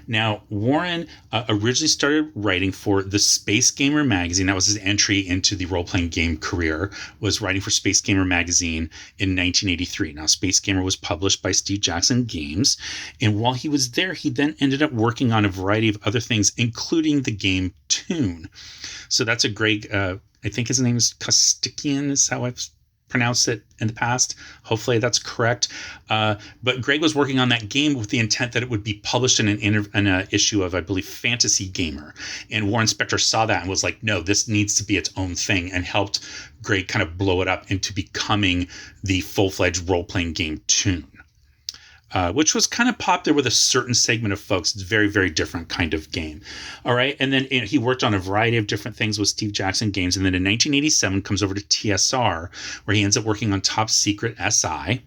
Now, Warren originally started writing for the Space Gamer magazine. That was his entry into the role-playing game career, was writing for Space Gamer magazine in 1983. Now, Space Gamer was published by Steve Jackson Games. And while he was there, he then ended up working on a variety of other things, including the game Toon. So that's a Greg, I think his name is Costikian, is how I've pronounced it in the past. Hopefully that's correct. But Greg was working on that game with the intent that it would be published in an issue of, I believe, Fantasy Gamer. And Warren Spector saw that and was like, no, this needs to be its own thing, and helped Greg kind of blow it up into becoming the full-fledged role-playing game Toon. Which was kind of popular with a certain segment of folks. It's a very, very different kind of game. All right. And then he worked on a variety of different things with Steve Jackson Games. And then in 1987 comes over to TSR, where he ends up working on Top Secret SI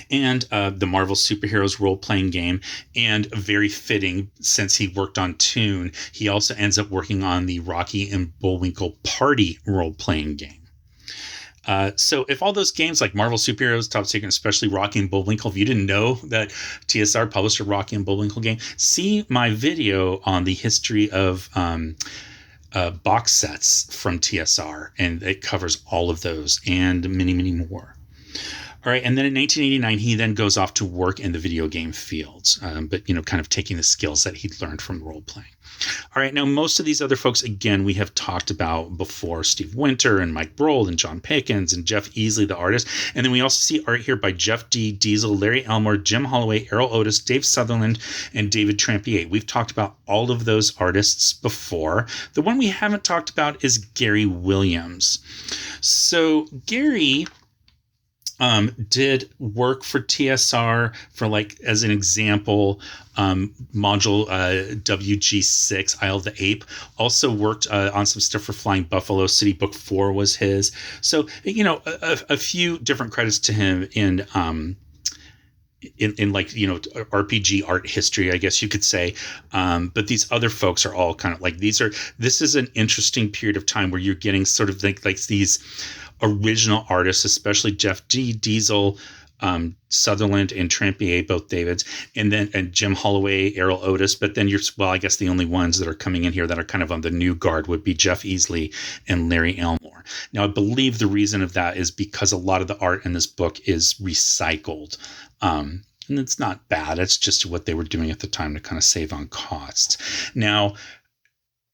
and the Marvel Superheroes role-playing game. And very fitting, since he worked on Toon, he also ends up working on the Rocky and Bullwinkle Party role-playing game. So if all those games like Marvel Superheroes, Top Secret, especially Rocky and Bullwinkle, if you didn't know that TSR published a Rocky and Bullwinkle game, see my video on the history of box sets from TSR, and it covers all of those and many, many more. All right, and then in 1989, he then goes off to work in the video game fields, but, kind of taking the skills that he'd learned from role-playing. All right, now most of these other folks, again, we have talked about before: Steve Winter and Mike Brold and John Pickens and Jeff Easley, the artist. And then we also see art here by Jeff D. Diesel, Larry Elmore, Jim Holloway, Errol Otis, Dave Sutherland, and David Trampier. We've talked about all of those artists before. The one we haven't talked about is Gary Williams. So Gary did work for TSR for, like, as an example, module WG6, Isle of the Ape. Also worked on some stuff for Flying Buffalo. City Book 4 was his. So, a few different credits to him in like, RPG art history, I guess you could say. But these other folks are all kind of like, this is an interesting period of time where you're getting sort of like these original artists, especially Jeff D. Diesel, Sutherland, and Trampier, both Davids, and Jim Holloway, Errol Otis. But then I guess the only ones that are coming in here that are kind of on the new guard would be Jeff Easley and Larry Elmore. Now, I believe the reason of that is because a lot of the art in this book is recycled. And it's not bad. It's just what they were doing at the time to kind of save on costs. Now,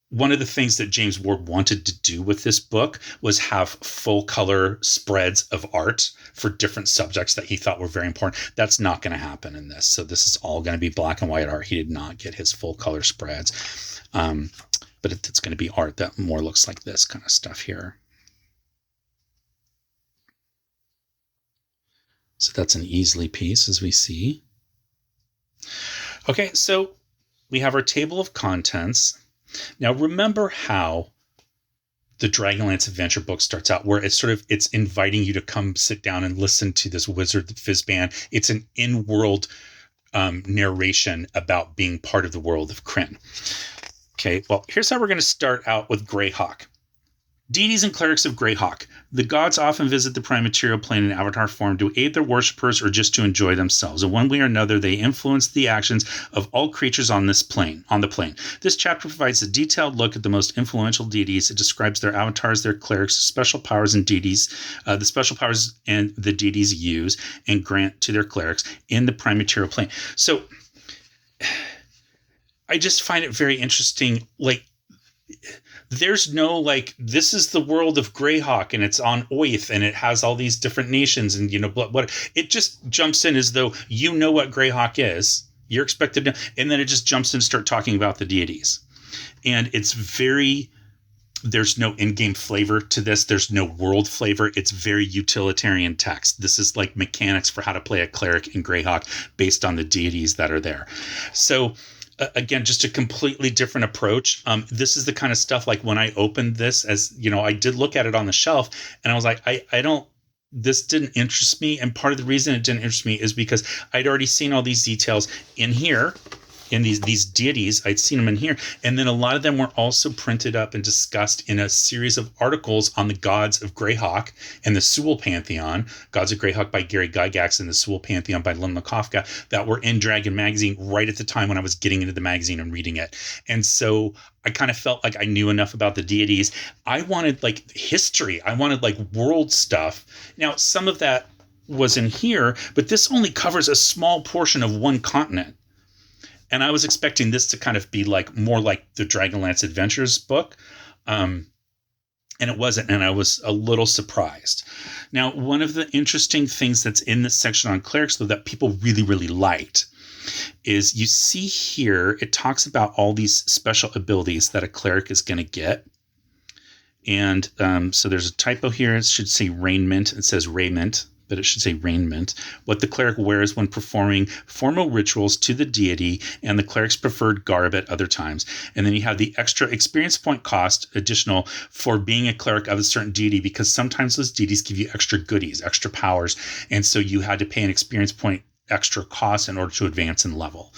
one of the things that James Ward wanted to do with this book was have full color spreads of art for different subjects that he thought were very important. That's not going to happen in this. So this is all going to be black and white art. He did not get his full color spreads. But it's going to be art that more looks like this kind of stuff here. So that's an Easley piece, as we see. Okay, so we have our table of contents. Now, remember how the Dragonlance Adventure book starts out, where it's inviting you to come sit down and listen to this Wizard Fizzband. It's an in-world narration about being part of the world of Krynn. Okay, well, here's how we're going to start out with Greyhawk. Deities and clerics of Greyhawk. The gods often visit the prime material plane in avatar form to aid their worshippers or just to enjoy themselves. In one way or another, they influence the actions of all creatures on the plane. This chapter provides a detailed look at the most influential deities. It describes their avatars, their clerics, special powers and deities, the special powers and the deities use and grant to their clerics in the prime material plane. So I just find it very interesting, like, there's no, this is the world of Greyhawk and it's on Oath and it has all these different nations and, what it just jumps in as though what Greyhawk is. You're expected to, and then it just jumps in and start talking about the deities. And there's no in-game flavor to this. There's no world flavor. It's very utilitarian text. This is like mechanics for how to play a cleric in Greyhawk based on the deities that are there. So, again, just a completely different approach. This is the kind of stuff, like, when I opened this, as I did look at it on the shelf and I was like, this didn't interest me. And part of the reason it didn't interest me is because I'd already seen all these details in here And these deities, I'd seen them in here. And then a lot of them were also printed up and discussed in a series of articles on the gods of Greyhawk and the Sewell Pantheon, Gods of Greyhawk by Gary Gygax and the Sewell Pantheon by Lynn Lakofka, that were in Dragon Magazine right at the time when I was getting into the magazine and reading it. And so I kind of felt like I knew enough about the deities. I wanted like history. I wanted like world stuff. Now, some of that was in here, but this only covers a small portion of one continent. And I was expecting this to kind of be like more like the Dragonlance Adventures book. And it wasn't. And I was a little surprised. Now, one of the interesting things that's in this section on clerics, though, that people really, really liked is you see here, it talks about all these special abilities that a cleric is going to get. And so there's a typo here. It should say raiment. It says raiment, but it should say raiment. What the cleric wears when performing formal rituals to the deity and the cleric's preferred garb at other times. And then you have the extra experience point cost additional for being a cleric of a certain deity, because sometimes those deities give you extra goodies, extra powers. And so you had to pay an experience point extra cost in order to advance in level.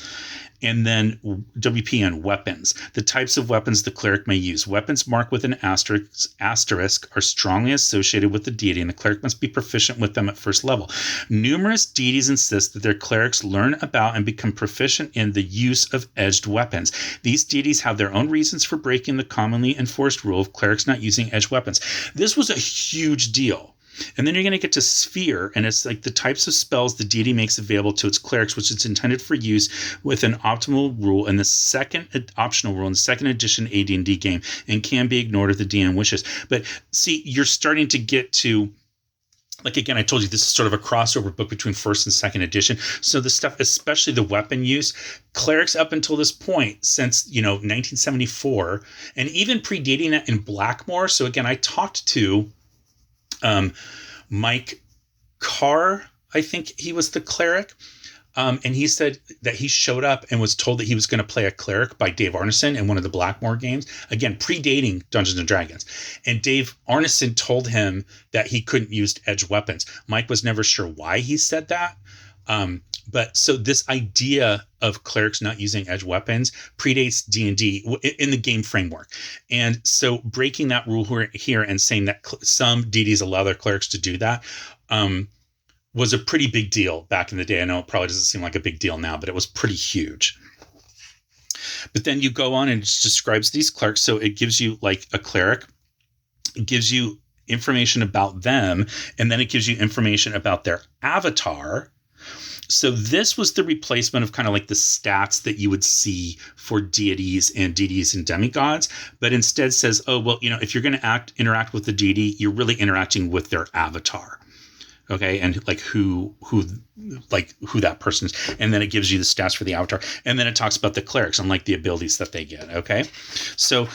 And then WPN, weapons. The types of weapons the cleric may use. Weapons marked with an asterisk are strongly associated with the deity, and the cleric must be proficient with them at first level. Numerous deities insist that their clerics learn about and become proficient in the use of edged weapons. These deities have their own reasons for breaking the commonly enforced rule of clerics not using edged weapons. This was a huge deal. And then you're going to get to sphere, and it's like the types of spells the deity makes available to its clerics, which is intended for use with an optimal rule in the second optional rule in the second edition AD&D game, and can be ignored if the DM wishes. But see, you're starting to get to, like, again, I told you this is sort of a crossover book between first and second edition. So the stuff, especially the weapon use, clerics up until this point, since 1974, and even predating that in Blackmore. So again, I talked to Mike Carr, I think he was the cleric. And he said that he showed up and was told that he was going to play a cleric by Dave Arneson in one of the Blackmore games, again, predating Dungeons and Dragons. And Dave Arneson told him that he couldn't use edged weapons. Mike was never sure why he said that. But so this idea of clerics not using edged weapons predates D&D in the game framework. And so breaking that rule here and saying that some deities allow their clerics to do that was a pretty big deal back in the day. I know it probably doesn't seem like a big deal now, but it was pretty huge. But then you go on and it describes these clerics. So it gives you like a cleric, it gives you information about them, and then it gives you information about their avatar. So this was the replacement of kind of like the stats that you would see for deities and demigods, but instead says, oh, well, if you're going to interact with the deity, you're really interacting with their avatar. Okay. And like who that person is. And then it gives you the stats for the avatar. And then it talks about the clerics and like the abilities that they get. Okay. So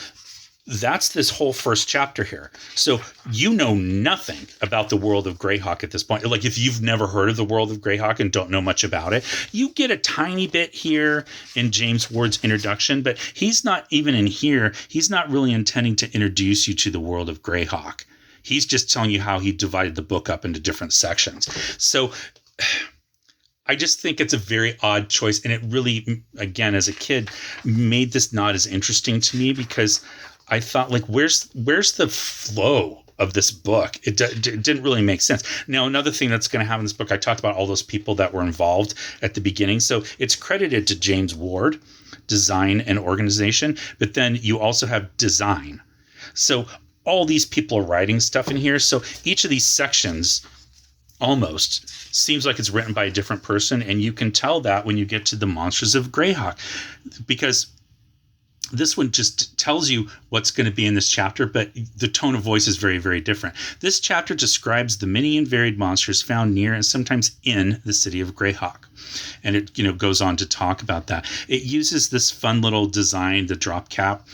that's this whole first chapter here. So you know nothing about the world of Greyhawk at this point. Like if you've never heard of the world of Greyhawk and don't know much about it, you get a tiny bit here in James Ward's introduction, but he's not even in here. He's not really intending to introduce you to the world of Greyhawk. He's just telling you how he divided the book up into different sections. So I just think it's a very odd choice. And it really, again, as a kid, made this not as interesting to me because I thought, like, where's the flow of this book? It didn't really make sense. Now, another thing that's going to happen in this book, I talked about all those people that were involved at the beginning. So it's credited to James Ward, design and organization, but then you also have design. So all these people are writing stuff in here. So each of these sections almost seems like it's written by a different person. And you can tell that when you get to the Monsters of Greyhawk, because this one just tells you what's going to be in this chapter, but the tone of voice is very, very different. This chapter describes the many and varied monsters found near and sometimes in the city of Greyhawk. And it goes on to talk about that. It uses this fun little design, the drop cap.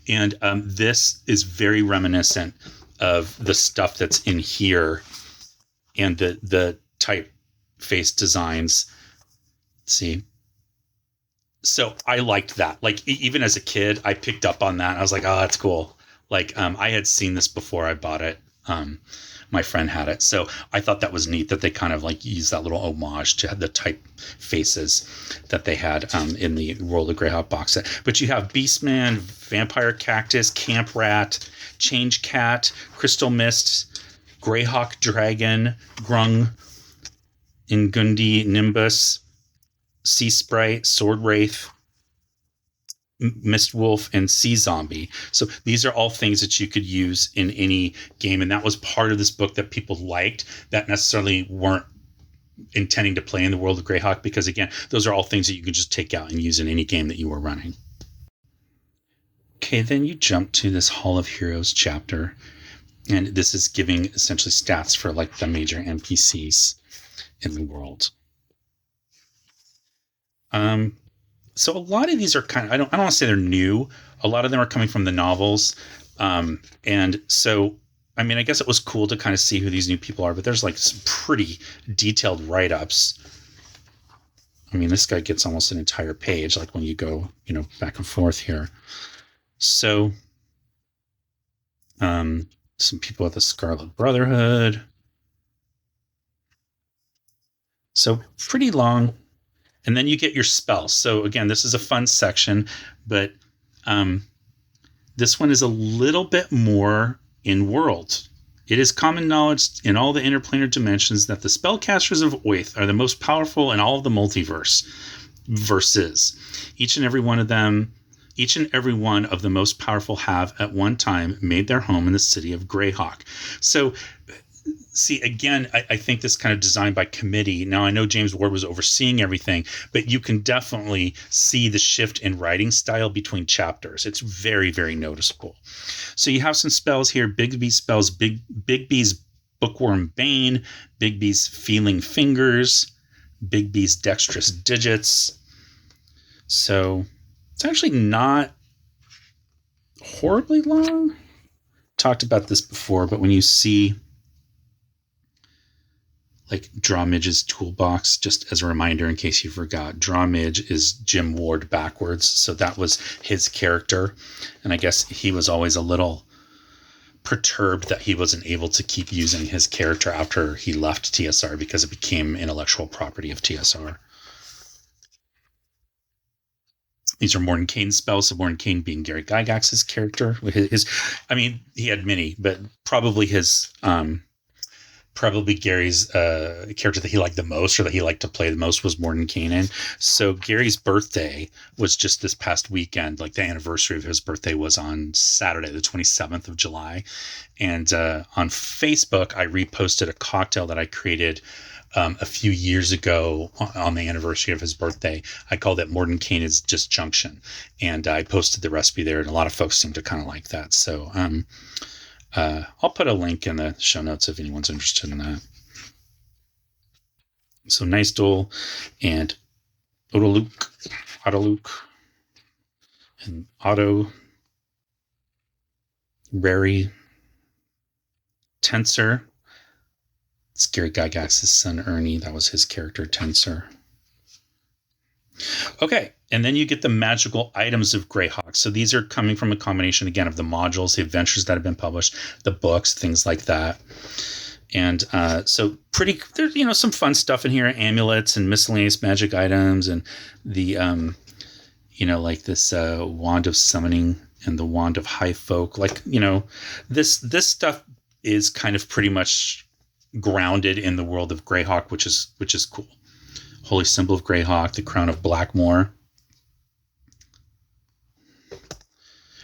And this is very reminiscent of the stuff that's in here and the typeface designs. Let's see. So I liked that. Like, even as a kid, I picked up on that. I was like, oh, that's cool. Like, I had seen this before I bought it. My friend had it. So I thought that was neat that they kind of like used that little homage to the type faces that they had in the World of Greyhawk box set. But you have Beastman, Vampire Cactus, Camp Rat, Change Cat, Crystal Mist, Greyhawk Dragon, Grung, Ingundi Nimbus, Sea Sprite, Sword Wraith, Mist Wolf, and Sea Zombie. So these are all things that you could use in any game, and that was part of this book that people liked that necessarily weren't intending to play in the World of Greyhawk, because again, those are all things that you can just take out and use in any game that you were running. Okay, then you jump to this Hall of Heroes chapter, and this is giving essentially stats for like the major NPCs in the world. So a lot of these are kind of, I don't want to say they're new. A lot of them are coming from the novels. And so, I mean, I guess it was cool to kind of see who these new people are, but there's like some pretty detailed write-ups. I mean, this guy gets almost an entire page, like when you go, back and forth here. So, some people at the Scarlet Brotherhood. So pretty long. And then you get your spells. So again, this is a fun section, but this one is a little bit more in world. It is common knowledge in all the interplanar dimensions that the spellcasters of Oath are the most powerful in all of the multiverse verses. Each and every one of the most powerful have at one time made their home in the city of Greyhawk. So see, again, I think this kind of designed by committee. Now, I know James Ward was overseeing everything, but you can definitely see the shift in writing style between chapters. It's very, very noticeable. So you have some spells here. Big B spells, Big B's Bookworm Bane, Big B's Feeling Fingers, Big B's Dexterous Digits. So it's actually not horribly long. Talked about this before, but when you see like Drawmidge's toolbox, just as a reminder in case you forgot, Drawmidge is Jim Ward backwards. So that was his character. And I guess he was always a little perturbed that he wasn't able to keep using his character after he left TSR because it became intellectual property of TSR. These are Mordenkainen's spells. So Mordenkainen being Gary Gygax's character. He had many, but probably Gary's character that he liked the most, or that he liked to play the most, was Mordenkainen. So Gary's birthday was just this past weekend. Like the anniversary of his birthday was on Saturday, the 27th of July. And on Facebook, I reposted a cocktail that I created a few years ago on the anniversary of his birthday. I called it Mordenkainen'S Disjunction. And I posted the recipe there, and a lot of folks seem to kind of like that. So, I'll put a link in the show notes if anyone's interested in that. So Nice Duel and Autoluke, and Otto, Rary, Tensor. It's Gary Gygax's son, Ernie. That was his character, Tensor. Okay, and then you get the magical items of Greyhawk. So these are coming from a combination, again, of the modules, the adventures that have been published, the books, things like that. And so there's, some fun stuff in here, amulets and miscellaneous magic items, and the, like this wand of summoning and the wand of high folk. Like, this stuff is kind of pretty much grounded in the world of Greyhawk, which is cool. Holy Symbol of Greyhawk, the Crown of Blackmoor.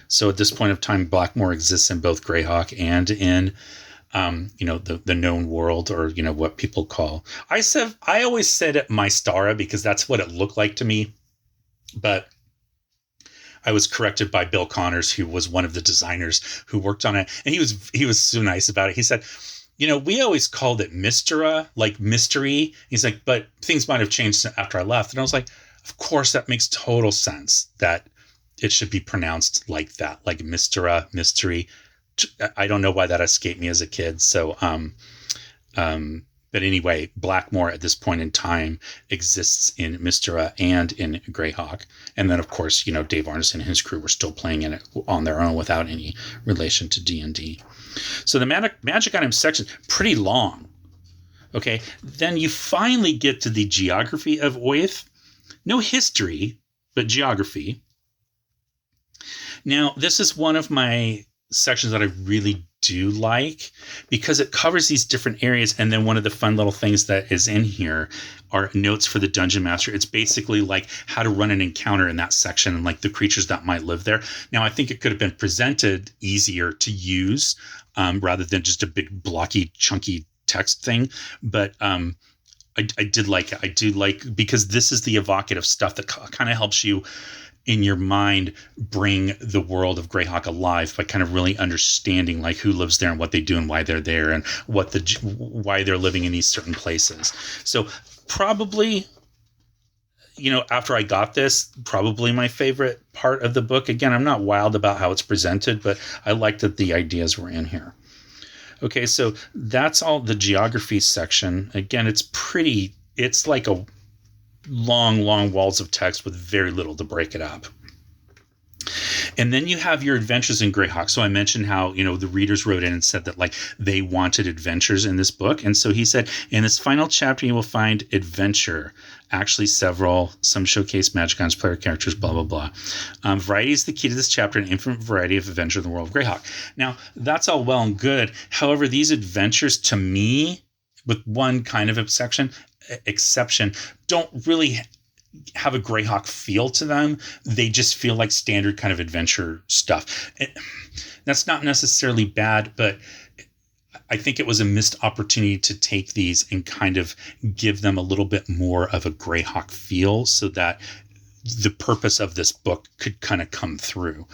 So at this point of time, Blackmoor exists in both Greyhawk and in, the known world, or, what people call. I always said it Mystara because that's what it looked like to me. But I was corrected by Bill Connors, who was one of the designers who worked on it. And he was so nice about it. He said, we always called it Mystara, like mystery. He's like, but things might have changed after I left. And I was like, of course, that makes total sense that it should be pronounced like that, like Mystara, mystery. I don't know why that escaped me as a kid. So, But anyway, Blackmore at this point in time exists in Mystra and in Greyhawk. And then, of course, Dave Arneson and his crew were still playing in it on their own without any relation to D&D. So the magic item section, pretty long. Okay, then you finally get to the geography of Oath. No history, but geography. Now, this is one of my sections that I really do like because it covers these different areas. And then one of the fun little things that is in here are notes for the dungeon master. It's basically like how to run an encounter in that section and like the creatures that might live there. Now, I think it could have been presented easier to use rather than just a big blocky, chunky text thing. But I did like it. I do like, because this is the evocative stuff that kind of helps you in your mind bring the world of Greyhawk alive by kind of really understanding like who lives there and what they do and why they're there and why they're living in these certain places. So probably, after I got this, probably my favorite part of the book. Again, I'm not wild about how it's presented, but I like that the ideas were in here. Okay, so that's all the geography section. Again, it's like a long walls of text with very little to break it up. And then you have your adventures in Greyhawk. So I mentioned how, the readers wrote in and said that like they wanted adventures in this book. And so he said, in this final chapter, you will find adventure. Actually, some showcase magic items, player characters, blah, blah, blah. Variety is the key to this chapter, an infinite variety of adventure in the world of Greyhawk. Now, that's all well and good. However, these adventures, to me, with one kind of exception, don't really have a Greyhawk feel to them. They just feel like standard kind of adventure stuff. That's not necessarily bad, but I think it was a missed opportunity to take these and kind of give them a little bit more of a Greyhawk feel so that the purpose of this book could kind of come through.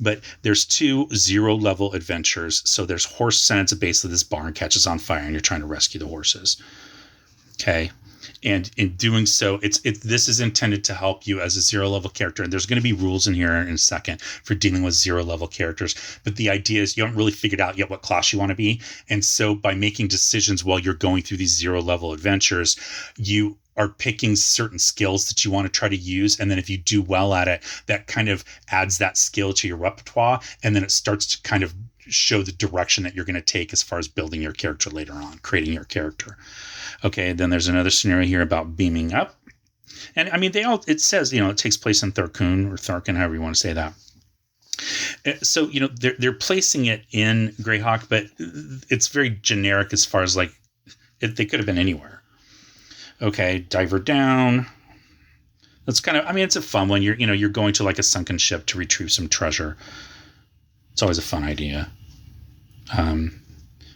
But there's 2 0-level adventures. So there's horse sent to basically this barn catches on fire and you're trying to rescue the horses. Okay. And in doing so, this is intended to help you as a 0-level character. And there's going to be rules in here in a second for dealing with 0-level characters. But the idea is you haven't really figured out yet what class you want to be. And so by making decisions while you're going through these 0-level adventures, you are picking certain skills that you want to try to use. And then if you do well at it, that kind of adds that skill to your repertoire. And then it starts to kind of show the direction that you're going to take as far as building your character later on, creating your character. Okay, then there's another scenario here about beaming up. And I mean, it says, it takes place in Tharkun or Tharkin, however you want to say that. So, they're placing it in Greyhawk, but it's very generic as far as like, they could have been anywhere. Okay, diver down. That's kind of, it's a fun one. You're going to like a sunken ship to retrieve some treasure. It's always a fun idea.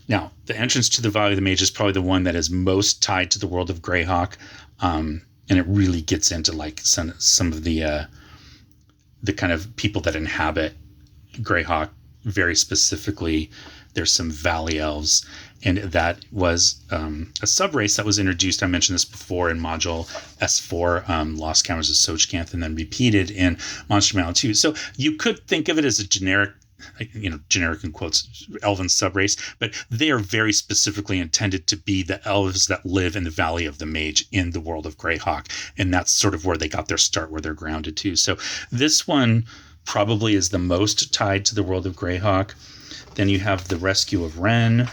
Now, the entrance to the Valley of the Mage is probably the one that is most tied to the world of Greyhawk, and it really gets into like some of the kind of people that inhabit Greyhawk. Very specifically, there's some Valley Elves, and that was a subrace that was introduced. I mentioned this before in Module S4, Lost Caverns of Sochcanth, and then repeated in Monster Manual 2. So you could think of it as a generic in quotes, elven subrace, but they are very specifically intended to be the elves that live in the Valley of the Mage in the world of Greyhawk. And that's sort of where they got their start, where they're grounded to. So this one probably is the most tied to the world of Greyhawk. Then you have the Rescue of Ren.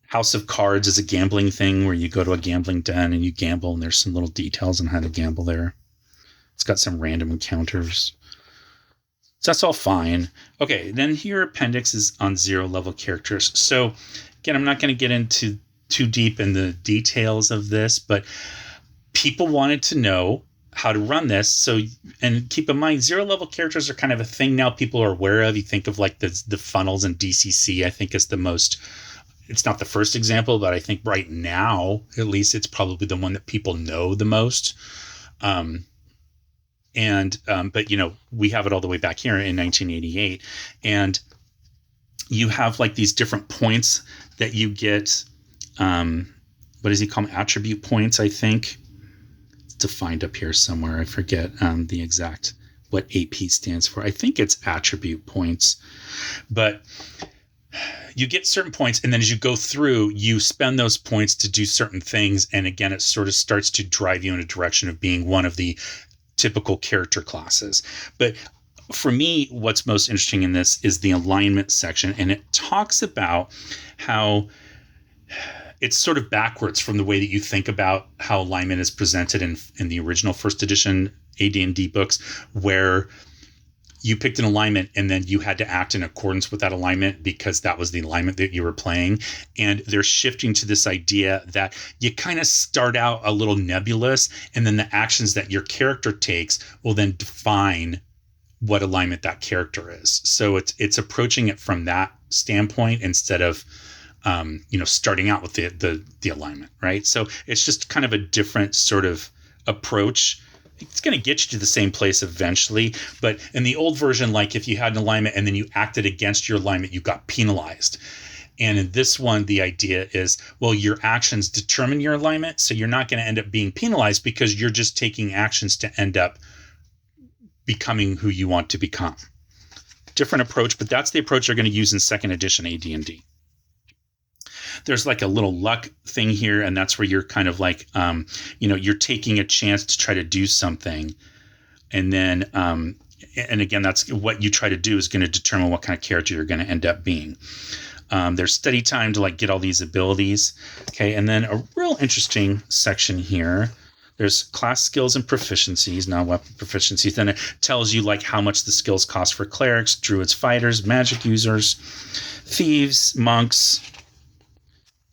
House of Cards is a gambling thing where you go to a gambling den and you gamble, and there's some little details on how to gamble there. It's got some random encounters. So that's all fine. Okay, then your appendix is on 0-level characters. So again, I'm not going to get into too deep in the details of this, but people wanted to know how to run this. So, and keep in mind, 0-level characters are kind of a thing now people are aware of. You think of like the funnels in DCC, I think is the most, it's not the first example, but I think right now, at least it's probably the one that people know the most. But we have it all the way back here in 1988, and you have like these different points that you get. What does he call them? Attribute points, I think. It's defined up here somewhere. I forget the exact what AP stands for. I think it's attribute points, but you get certain points, and then as you go through, you spend those points to do certain things. And again, it sort of starts to drive you in a direction of being one of the typical character classes. But for me, what's most interesting in this is the alignment section. And it talks about how it's sort of backwards from the way that you think about how alignment is presented in the original first edition AD&D books, where you picked an alignment and then you had to act in accordance with that alignment because that was the alignment that you were playing. And they're shifting to this idea that you kind of start out a little nebulous, and then the actions that your character takes will then define what alignment that character is. So it's approaching it from that standpoint instead of starting out with the alignment, right? So it's just kind of a different sort of approach. It's going to get you to the same place eventually. But in the old version, like if you had an alignment and then you acted against your alignment, you got penalized. And in this one, the idea is, well, your actions determine your alignment. So you're not going to end up being penalized because you're just taking actions to end up becoming who you want to become. Different approach, but that's the approach they're going to use in second edition AD&D. There's like a little luck thing here, and that's where you're kind of like, you're taking a chance to try to do something. And then, and again, that's what you try to do is going to determine what kind of character you're going to end up being. There's study time to like get all these abilities. Okay. And then a real interesting section here. There's class skills and proficiencies, non-weapon proficiencies. Then it tells you like how much the skills cost for clerics, druids, fighters, magic users, thieves, monks.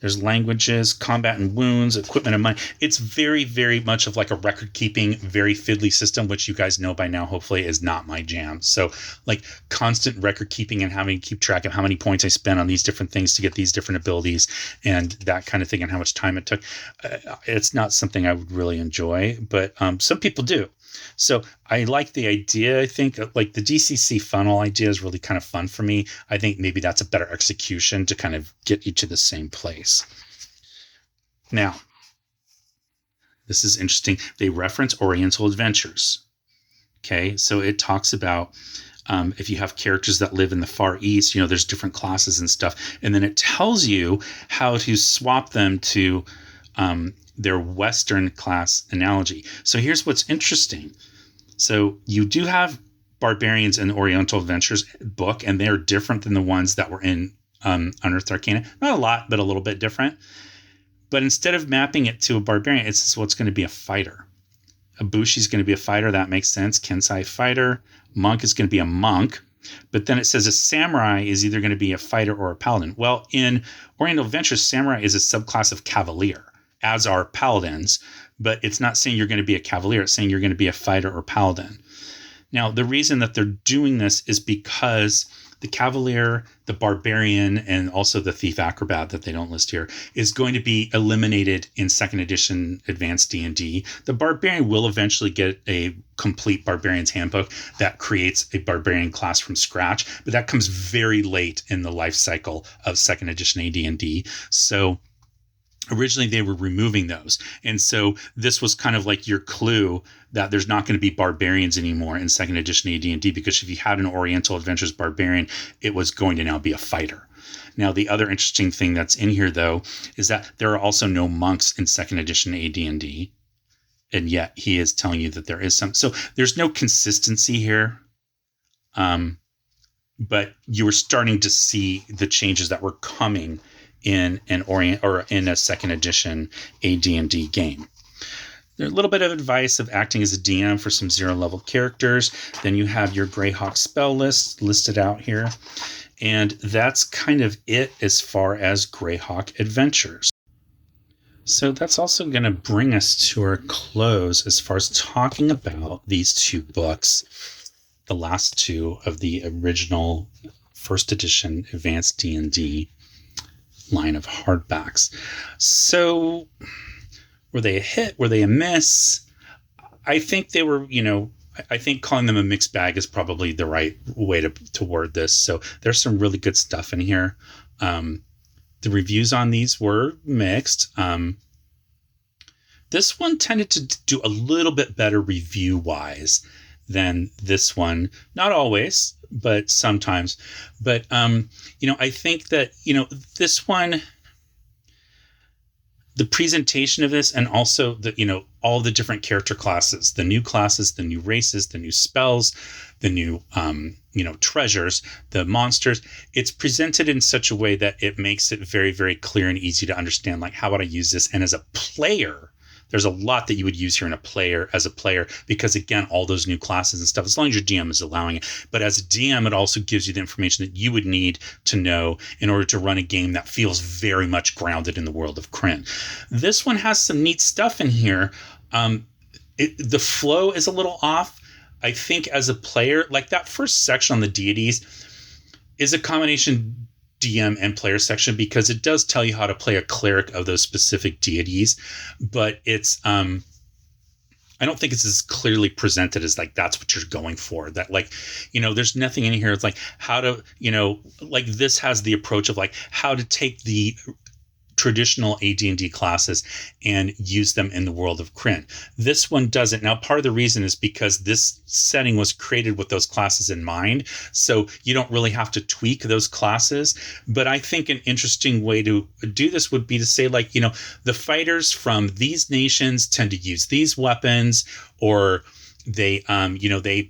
There's languages, combat and wounds, equipment and money. It's very, very much of like a record-keeping, very fiddly system, which you guys know by now, hopefully, is not my jam. So like constant record-keeping and having to keep track of how many points I spent on these different things to get these different abilities and that kind of thing and how much time it took. It's not something I would really enjoy, but some people do. So I like the idea. I think like the DCC funnel idea is really kind of fun for me. I think maybe that's a better execution to kind of get you to the same place. Now, this is interesting. They reference Oriental Adventures. Okay, so it talks about if you have characters that live in the Far East, there's different classes and stuff. And then it tells you how to swap them to their Western class analogy. So here's what's interesting. So you do have barbarians in the Oriental Adventures book, and they're different than the ones that were in Unearthed Arcana. Not a lot, but a little bit different. But instead of mapping it to a barbarian, it's what's going to be a fighter. A Bushi is going to be a fighter. That makes sense. Kensai fighter. Monk is going to be a monk. But then it says a samurai is either going to be a fighter or a paladin. Well, in Oriental Adventures, samurai is a subclass of cavalier, as are paladins, but it's not saying you're going to be a cavalier. It's saying you're going to be a fighter or paladin. Now, the reason that they're doing this is because the cavalier, the barbarian, and also the thief acrobat that they don't list here is going to be eliminated in second edition advanced D&D. The barbarian will eventually get a complete barbarian's handbook that creates a barbarian class from scratch, but that comes very late in the life cycle of second edition AD&D. So originally, they were removing those. And so this was kind of like your clue that there's not going to be barbarians anymore in second edition AD&D, because if you had an Oriental Adventures barbarian, it was going to now be a fighter. Now, the other interesting thing that's in here, though, is that there are also no monks in second edition AD&D. And yet he is telling you that there is some. So there's no consistency here. But you were starting to see the changes that were coming in in a second edition AD&D game. There's a little bit of advice of acting as a DM for some 0-level characters. Then you have your Greyhawk spell list listed out here. And that's kind of it as far as Greyhawk Adventures. So that's also going to bring us to our close as far as talking about these two books, the last two of the original first edition advanced D&D line of hardbacks. So were they a hit? Were they a miss? I think they were, I think calling them a mixed bag is probably the right way to word this. So there's some really good stuff in here. The reviews on these were mixed. This one tended to do a little bit better review-wise than this one. Not always, but sometimes. But, I think that, this one, the presentation of this, and also the, all the different character classes, the new races, the new spells, the new, treasures, the monsters, it's presented in such a way that it makes it very, very clear and easy to understand, like, how would I use this? And as a player, there's a lot that you would use here as a player, because again, all those new classes and stuff, as long as your DM is allowing it. But as a DM, it also gives you the information that you would need to know in order to run a game that feels very much grounded in the world of Krynn. This one has some neat stuff in here. The flow is a little off. I think as a player, like that first section on the deities is a combination DM and player section, because it does tell you how to play a cleric of those specific deities, but it's I don't think it's as clearly presented as like that's what you're going for. That, like, there's nothing in here. It's like how to, like this has the approach of like how to take the traditional AD&D classes and use them in the world of Krynn. This one doesn't. Now, part of the reason is because this setting was created with those classes in mind, so you don't really have to tweak those classes. But I think an interesting way to do this would be to say, like, the fighters from these nations tend to use these weapons, or they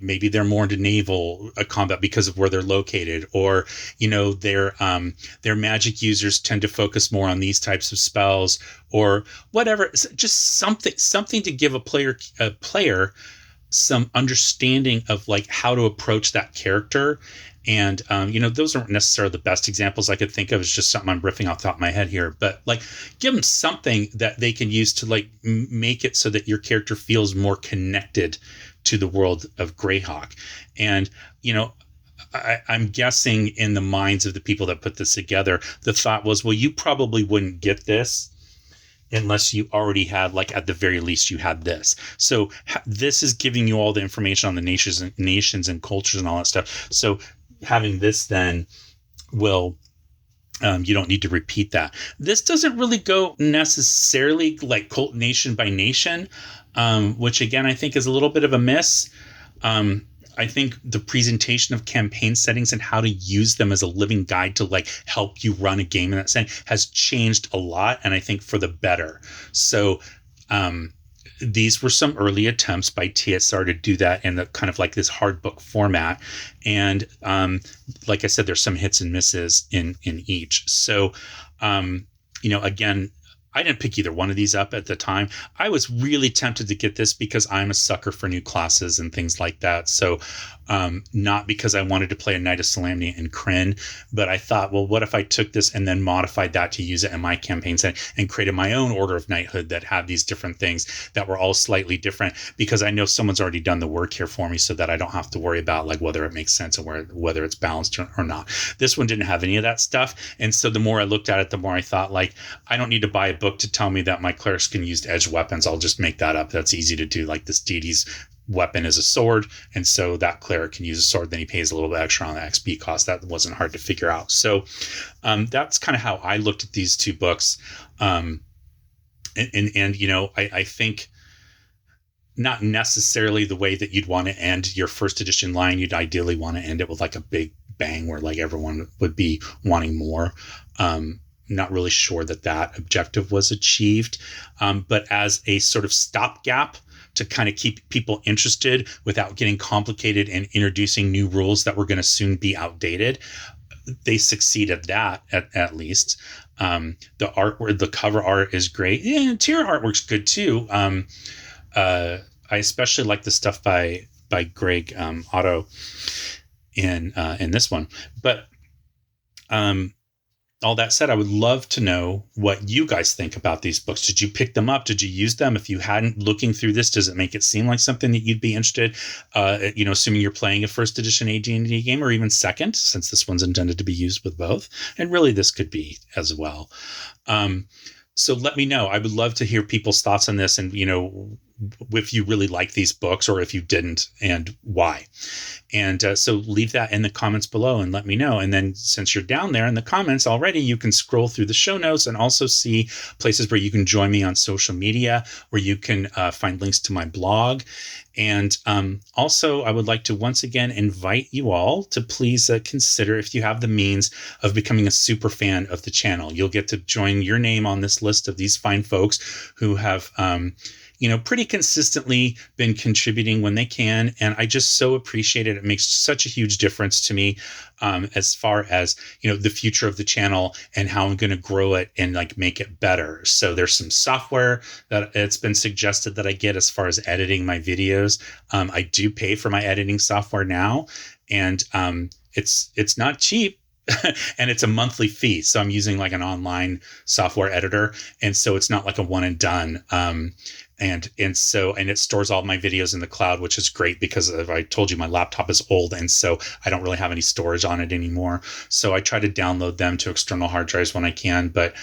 maybe they're more into naval combat because of where they're located, or their magic users tend to focus more on these types of spells, or whatever. Just something to give a player some understanding of like how to approach that character. And those aren't necessarily the best examples I could think of. It's just something I'm riffing off the top of my head here. But like, give them something that they can use to like make it so that your character feels more connected to the world of Greyhawk. And I'm guessing in the minds of the people that put this together, the thought was, well, you probably wouldn't get this unless you already had, like, at the very least, you had this. So this is giving you all the information on the nations and cultures and all that stuff. So having this then will, you don't need to repeat that. This doesn't really go necessarily like cult nation by nation, which again, I think is a little bit of a miss. I think the presentation of campaign settings and how to use them as a living guide to like help you run a game in that setting has changed a lot, and I think for the better. So these were some early attempts by TSR to do that in the kind of like this hard book format. And like I said, there's some hits and misses in each. So, again, I didn't pick either one of these up at the time. I was really tempted to get this because I'm a sucker for new classes and things like that. So not because I wanted to play a Knight of Solemnity in Krynn, but I thought, well, what if I took this and then modified that to use it in my campaign set and created my own Order of Knighthood that had these different things that were all slightly different, because I know someone's already done the work here for me so that I don't have to worry about like whether it makes sense or whether it's balanced or not. This one didn't have any of that stuff. And so the more I looked at it, the more I thought, like, I don't need to buy a book to tell me that my clerics can use edged weapons. I'll just make that up. That's easy to do. Like, this deity's weapon is a sword, and so that cleric can use a sword. Then he pays a little bit extra on the XP cost. That wasn't hard to figure out. So that's kind of how I looked at these two books. I think not necessarily the way that you'd want to end your first edition line. You'd ideally want to end it with like a big bang where like everyone would be wanting more. Not really sure that objective was achieved, but as a sort of stopgap to kind of keep people interested without getting complicated and introducing new rules that were going to soon be outdated, they succeeded that at least. The cover art is great. Yeah, interior artwork's good too. I especially like the stuff by Greg Otto in this one. But all that said, I would love to know what you guys think about these books. Did you pick them up? Did you use them? If you hadn't, looking through this, does it make it seem like something that you'd be interested? Assuming you're playing a first edition AD&D game, or even second, since this one's intended to be used with both, and really this could be as well. So let me know. I would love to hear people's thoughts on this, and if you really like these books or if you didn't and why. And so leave that in the comments below and let me know. And then since you're down there in the comments already, you can scroll through the show notes and also see places where you can join me on social media, where you can find links to my blog. And also, I would like to once again invite you all to please consider, if you have the means, of becoming a super fan of the channel. You'll get to join your name on this list of these fine folks who have pretty consistently been contributing when they can. And I just so appreciate it. It makes such a huge difference to me as far as, the future of the channel and how I'm going to grow it and like make it better. So there's some software that it's been suggested that I get as far as editing my videos. I do pay for my editing software now, and it's not cheap. And it's a monthly fee. So I'm using like an online software editor. And so it's not like a one and done. And it stores all my videos in the cloud, which is great because if I told you my laptop is old, and so I don't really have any storage on it anymore. So I try to download them to external hard drives when I can, but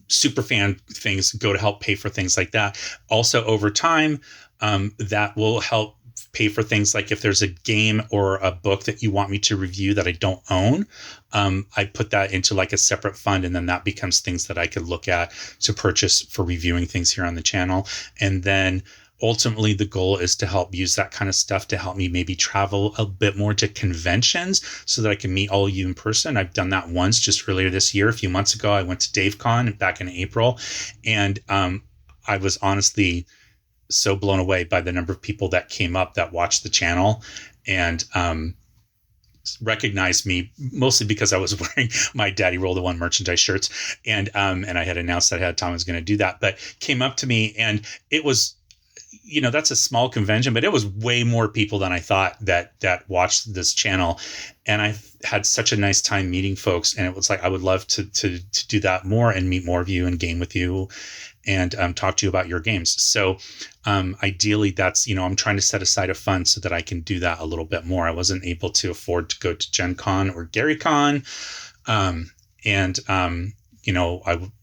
superfan things go to help pay for things like that. Also over time, that will help pay for things like if there's a game or a book that you want me to review that I don't own, I put that into like a separate fund, and then that becomes things that I could look at to purchase for reviewing things here on the channel. And then ultimately the goal is to help use that kind of stuff to help me maybe travel a bit more to conventions so that I can meet all of you in person. I've done that once just earlier this year. A few months ago, I went to DaveCon back in April, and I was honestly so blown away by the number of people that came up that watched the channel and recognized me, mostly because I was wearing my Daddy Roll the One merchandise shirts, and I had announced that ahead of time I was going to do that, but came up to me, and it was, that's a small convention, but it was way more people than I thought that watched this channel. And I had such a nice time meeting folks, and it was like I would love to do that more and meet more of you and game with you and talk to you about your games. So ideally, that's, I'm trying to set aside a fund so that I can do that a little bit more. I wasn't able to afford to go to Gen Con or GaryCon. I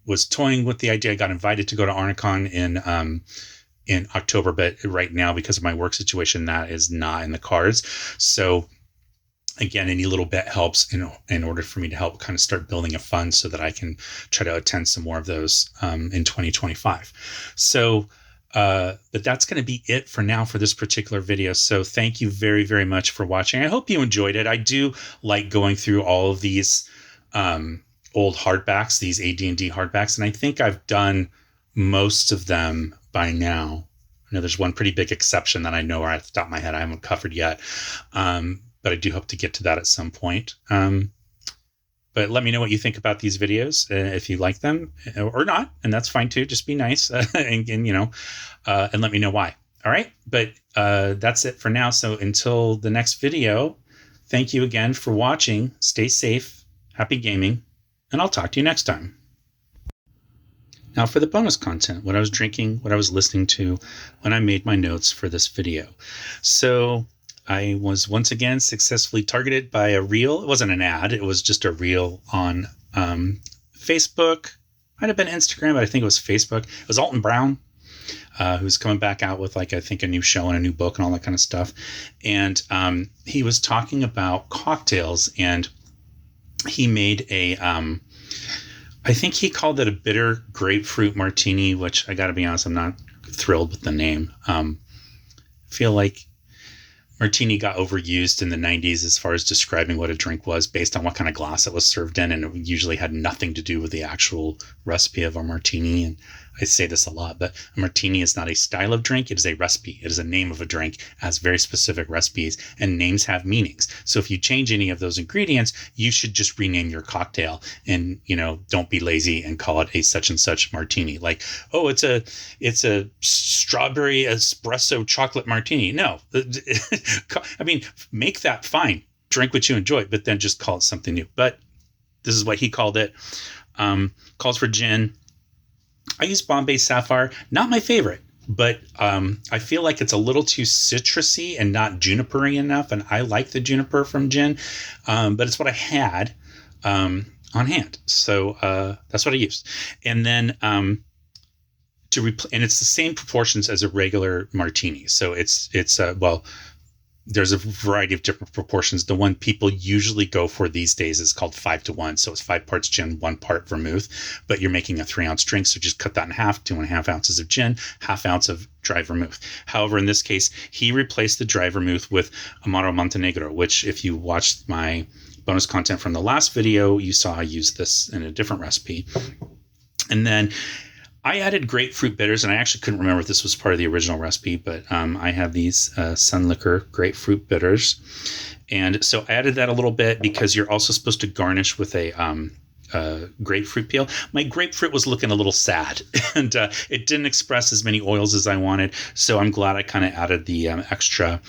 was toying with the idea. I got invited to go to Arnicon in October, but right now, because of my work situation, that is not in the cards. So again, any little bit helps in order for me to help kind of start building a fund so that I can try to attend some more of those in 2025. So, but that's going to be it for now for this particular video. So thank you very, very much for watching. I hope you enjoyed it. I do like going through all of these old hardbacks, these AD&D hardbacks, and I think I've done most of them by now. There's one pretty big exception that I know right off the top of my head I haven't covered yet. But I do hope to get to that at some point. But let me know what you think about these videos, if you like them or not, and that's fine too. Just be nice and let me know why. All right, but that's it for now. So until the next video, thank you again for watching. Stay safe, happy gaming, and I'll talk to you next time. Now for the bonus content, what I was drinking, what I was listening to when I made my notes for this video. So I was once again successfully targeted by a reel. It wasn't an ad. It was just a reel on Facebook. Might have been Instagram, but I think it was Facebook. It was Alton Brown, who's coming back out with I think a new show and a new book and all that kind of stuff. And he was talking about cocktails, and he made a, I think he called it a bitter grapefruit martini, which I got to be honest, I'm not thrilled with the name. I feel like martini got overused in the 90s as far as describing what a drink was based on what kind of glass it was served in, and it usually had nothing to do with the actual recipe of a martini. And I say this a lot, but a martini is not a style of drink. It is a recipe. It is a name of a drink. It has very specific recipes, and names have meanings. So if you change any of those ingredients, you should just rename your cocktail, and don't be lazy and call it a such and such martini. Like, oh, it's a strawberry espresso chocolate martini. No, I mean, make that fine. Drink what you enjoy, but then just call it something new. But this is what he called it. Calls for gin. I use Bombay Sapphire. Not my favorite, but I feel like it's a little too citrusy and not junipery enough. And I like the juniper from gin, but it's what I had on hand. So that's what I used. And then and it's the same proportions as a regular martini. So it's well, there's a variety of different proportions. The one people usually go for these days is called 5-to-1. So it's 5 parts gin, 1 part vermouth, but you're making a 3-ounce drink. So just cut that in half, 2.5 ounces of gin, ½ ounce of dry vermouth. However, in this case, he replaced the dry vermouth with Amaro Montenegro, which if you watched my bonus content from the last video, you saw I used this in a different recipe. And then I added grapefruit bitters, and I actually couldn't remember if this was part of the original recipe, but I have these Sun Liquor grapefruit bitters. And so I added that a little bit because you're also supposed to garnish with a grapefruit peel. My grapefruit was looking a little sad, and it didn't express as many oils as I wanted. So I'm glad I kind of added the extra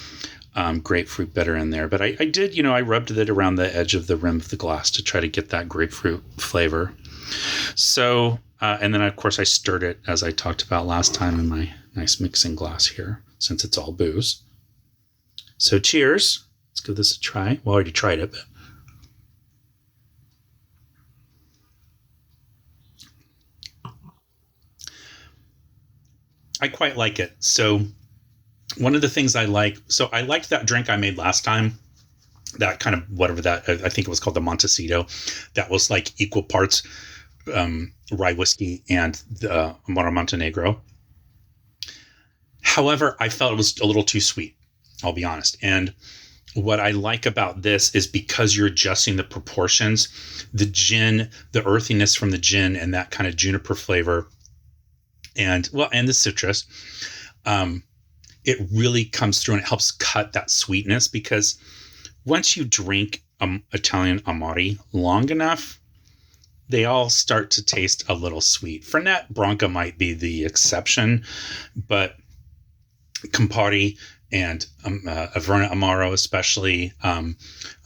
grapefruit bitter in there. But I did, I rubbed it around the edge of the rim of the glass to try to get that grapefruit flavor. So, and then of course I stirred it as I talked about last time in my nice mixing glass here, since it's all booze. So cheers. Let's give this a try. Well, I already tried it, but. I quite like it. So one of the things I liked that drink I made last time, that kind of whatever that, I think it was called the Montecito. That was like equal parts rye whiskey and the Amaro Montenegro. However, I felt it was a little too sweet, I'll be honest. And what I like about this is because you're adjusting the proportions, the gin, the earthiness from the gin and that kind of juniper flavor and the citrus, it really comes through and it helps cut that sweetness, because once you drink Italian Amari long enough, they all start to taste a little sweet. Fernet Branca might be the exception, but Campari and Averna Amaro, especially Amaro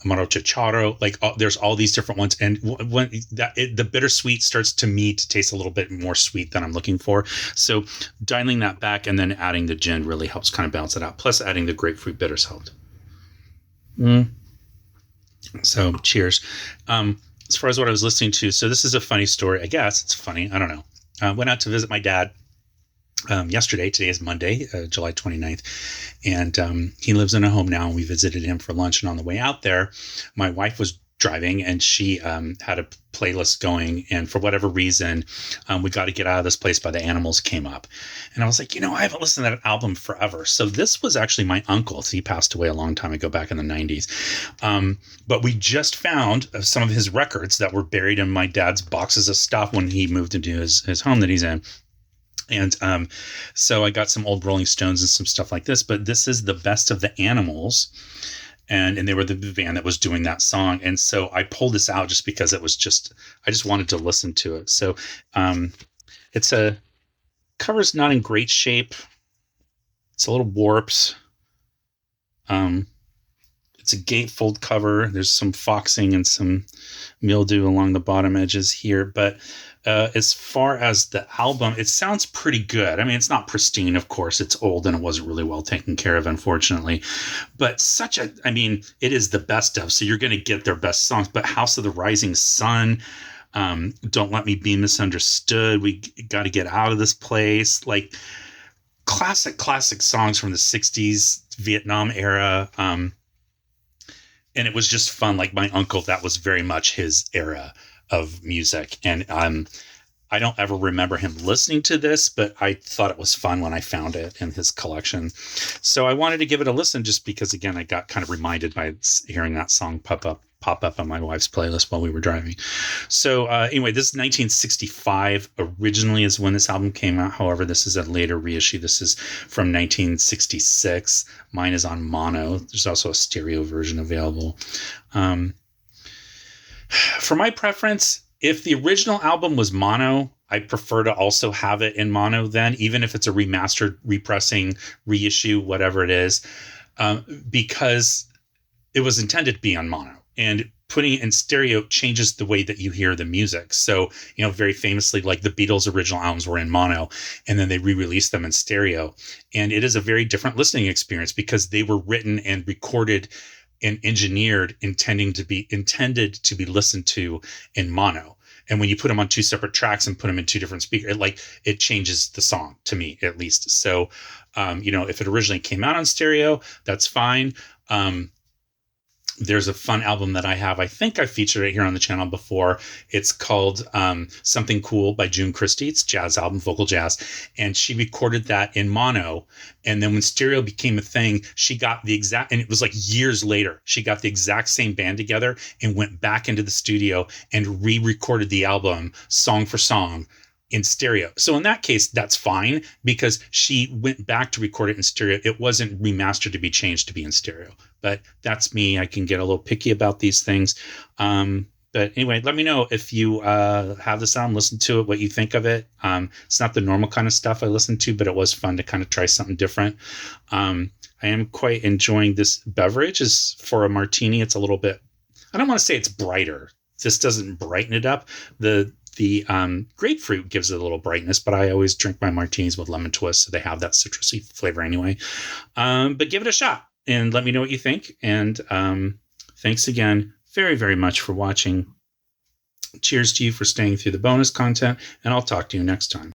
Chicharo, there's all these different ones, and when the bittersweet starts to me to taste a little bit more sweet than I'm looking for. So dialing that back and then adding the gin really helps kind of balance it out. Plus, adding the grapefruit bitters helped. So cheers. As far as what I was listening to, so this is a funny story. I guess it's funny. I don't know. I went out to visit my dad yesterday. Today is Monday, July 29th. And he lives in a home now. And we visited him for lunch. And on the way out there, my wife was driving and she had a playlist going. And for whatever reason, we got to get out of this place by the Animals came up. And I was like, I haven't listened to that album forever. So this was actually my uncle's. He passed away a long time ago, back in the 90s. But we just found some of his records that were buried in my dad's boxes of stuff when he moved into his home that he's in. And so I got some old Rolling Stones and some stuff like this. But this is the Best of the Animals. And they were the band that was doing that song. And so I pulled this out just because I just wanted to listen to it. So it's cover's not in great shape. It's a little warped. It's a gatefold cover. There's some foxing and some mildew along the bottom edges here. But as far as the album, it sounds pretty good. I mean, it's not pristine, of course. It's old and it wasn't really well taken care of, unfortunately. But it is the best of. So you're going to get their best songs. But House of the Rising Sun, Don't Let Me Be Misunderstood, We Got to Get Out of This Place. Like classic songs from the 60s, Vietnam era. And it was just fun. Like my uncle, that was very much his era of music. And I don't ever remember him listening to this, but I thought it was fun when I found it in his collection. So I wanted to give it a listen just because, again, I got kind of reminded by hearing that song pop up on my wife's playlist while we were driving. So anyway, this is 1965 originally is when this album came out. However, this is a later reissue. This is from 1966. Mine is on mono. There's also a stereo version available. For my preference, if the original album was mono, I prefer to also have it in mono then, even if it's a remastered, repressing, reissue, whatever it is, because it was intended to be on mono. And putting it in stereo changes the way that you hear the music. So, very famously, like the Beatles' original albums were in mono, and then they re-released them in stereo. And it is a very different listening experience because they were written and recorded and engineered intended to be listened to in mono. And when you put them on two separate tracks and put them in two different speakers, it changes the song, to me at least. So, if it originally came out on stereo, that's fine. There's a fun album that I have. I think I featured it here on the channel before. It's called Something Cool by June Christie. It's a jazz album, vocal jazz. And she recorded that in mono. And then when stereo became a thing, she got the exact, and it was like years later, she got the exact same band together and went back into the studio and re-recorded the album song for song in stereo. So in that case, that's fine because she went back to record it in stereo. It wasn't remastered to be changed to be in stereo. But that's me. I can get a little picky about these things. But anyway, let me know if you have this on, listen to it, what you think of it. It's not the normal kind of stuff I listen to, but it was fun to kind of try something different. I am quite enjoying this beverage. As for a martini, it's a little bit, I don't want to say it's brighter. This doesn't brighten it up. The grapefruit gives it a little brightness, but I always drink my martinis with lemon twist, so they have that citrusy flavor anyway. But give it a shot and let me know what you think. And thanks again very, very much for watching. Cheers to you for staying through the bonus content, and I'll talk to you next time.